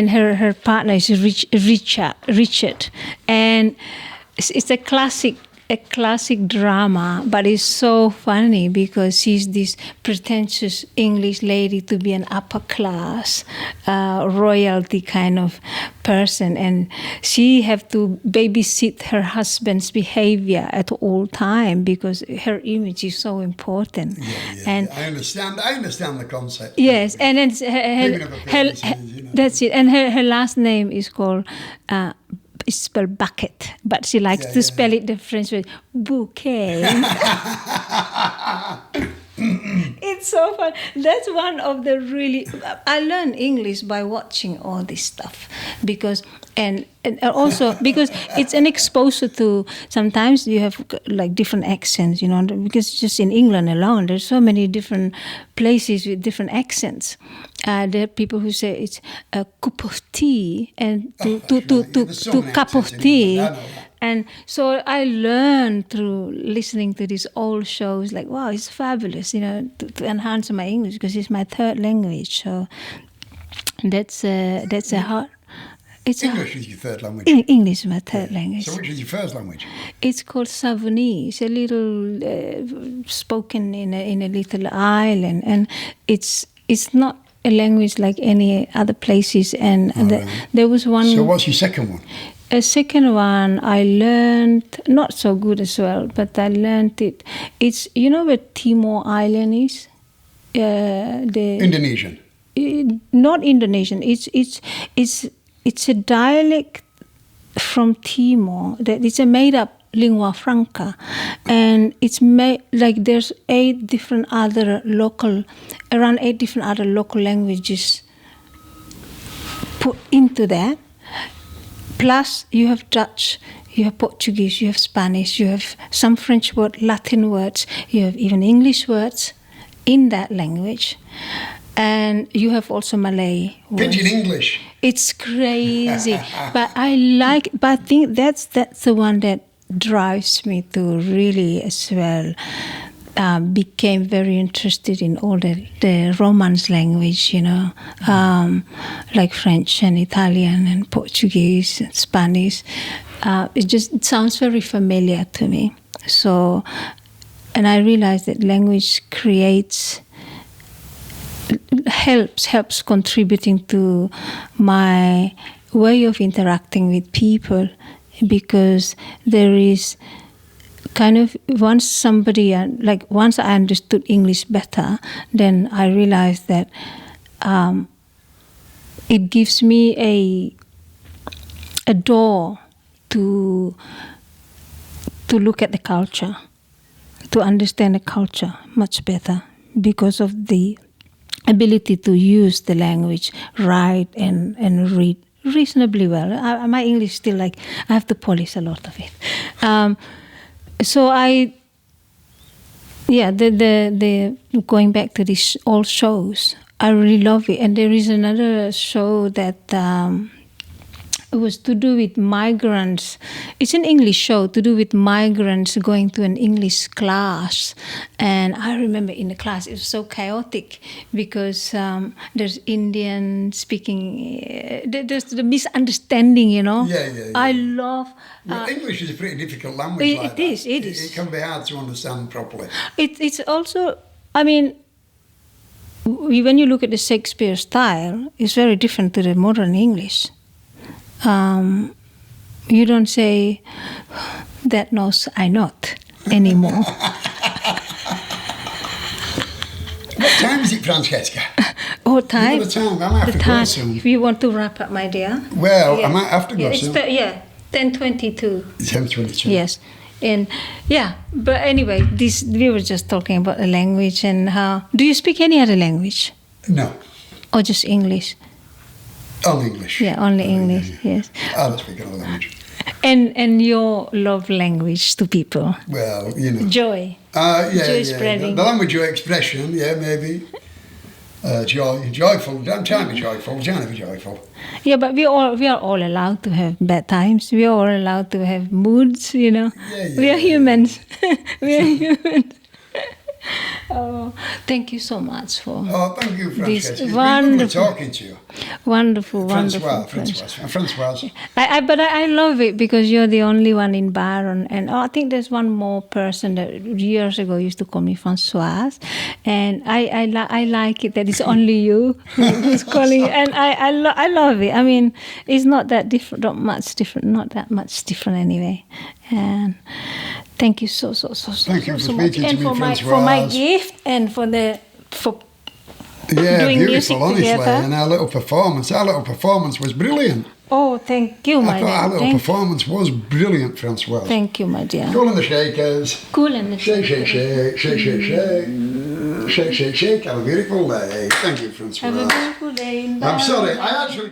her partner is Richard, and it's a classic drama, but it's so funny because she's this pretentious English lady to be an upper class royalty kind of person, and she have to babysit her husband's behavior at all time because her image is so important. And
I understand the concept.
Yes, and then that's it. And her last name is called. It's spelled bucket, but she likes to spell it the French way, bouquet. It's so fun. That's one of the really. I learned English by watching all this stuff and also because it's an exposure to. Sometimes you have like different accents, because just in England alone, there's so many different places with different accents. There are people who say it's a cup of tea and to cup of tea. And so I learned through listening to these old shows, like, wow, it's fabulous, to enhance my English because it's my third language. So that's a hard.
English is your third language?
English is my third language.
So which is your first language?
It's called Savonese. It's a little spoken in a little island, and it's not a language like any other places. And there was one.
So what's your second one?
A second one I learned, not so good as well, but I learned it. It's, where Timor Island is?
Indonesian?
Not Indonesian. It's a dialect from Timor. It's a made-up lingua franca. And it's made, like there's around 8 different other local languages put into that. Plus, you have Dutch, you have Portuguese, you have Spanish, you have some French words, Latin words, you have even English words in that language. And you have also Malay words.
Pidgin English.
It's crazy, but I think that's the one that drives me to really as well. Became very interested in all the Romance language, like French and Italian and Portuguese and Spanish. It sounds very familiar to me. So, and I realized that language helps contributing to my way of interacting with people, because there is kind of once I understood English better, then I realized that it gives me a door to look at the culture, to understand the culture much better, because of the ability to use the language, write and read reasonably well. My English still I have to polish a lot of it. So the going back to these old shows, I really love it. And there is another show that it was to do with migrants. It's an English show to do with migrants going to an English class. And I remember in the class, it was so chaotic because there's Indian speaking, there's the misunderstanding,
Yeah.
I love...
Well, English is a pretty difficult language like that.
It is.
It can be hard to understand properly.
It's also, when you look at the Shakespeare style, it's very different to the modern English. You don't say, that knows I not, anymore.
What time is it, Francesca?
Oh, time?
The time. I might have to go soon.
If you want to wrap up, my dear.
Well, yeah. I might have to go soon.
10:22.
10:22.
Yes. And but anyway, we were just talking about the language and how... Do you speak any other language?
No.
Or just English?
Only English.
Yeah, only English, yes.
I don't speak another language.
And your love language to people?
Well,
Joy.
Joy
spreading.
The language of expression, maybe. Joyful. I'm trying to be joyful. Trying to be joyful.
Yeah, but we are all allowed to have bad times. We are all allowed to have moods, We are humans. We are humans. Oh, thank you so much for
thank you, Francesca. It's been
wonderful
talking to you.
Wonderful.
Francoise.
But I love it because you're the only one in Byron, and I think there's one more person that years ago used to call me Francoise, and I like it that it's only you who's calling, and I love it. It's not that different, not that much different anyway, and. Thank you so
Thank you for
much.
speaking to me, Francoise.
For my gift and for doing
beautiful,
music
honestly.
together.
And our little performance was brilliant.
Oh, thank you, my dear.
Our little performance was brilliant, Francoise.
Thank you, my dear.
Kool and the Shakers.
Kool and the
Shake, shake, shake, shake, shake, shake. Shake, shake, shake. Have a beautiful day. Thank you, Francoise.
Have a beautiful day.
I'm sorry, I actually...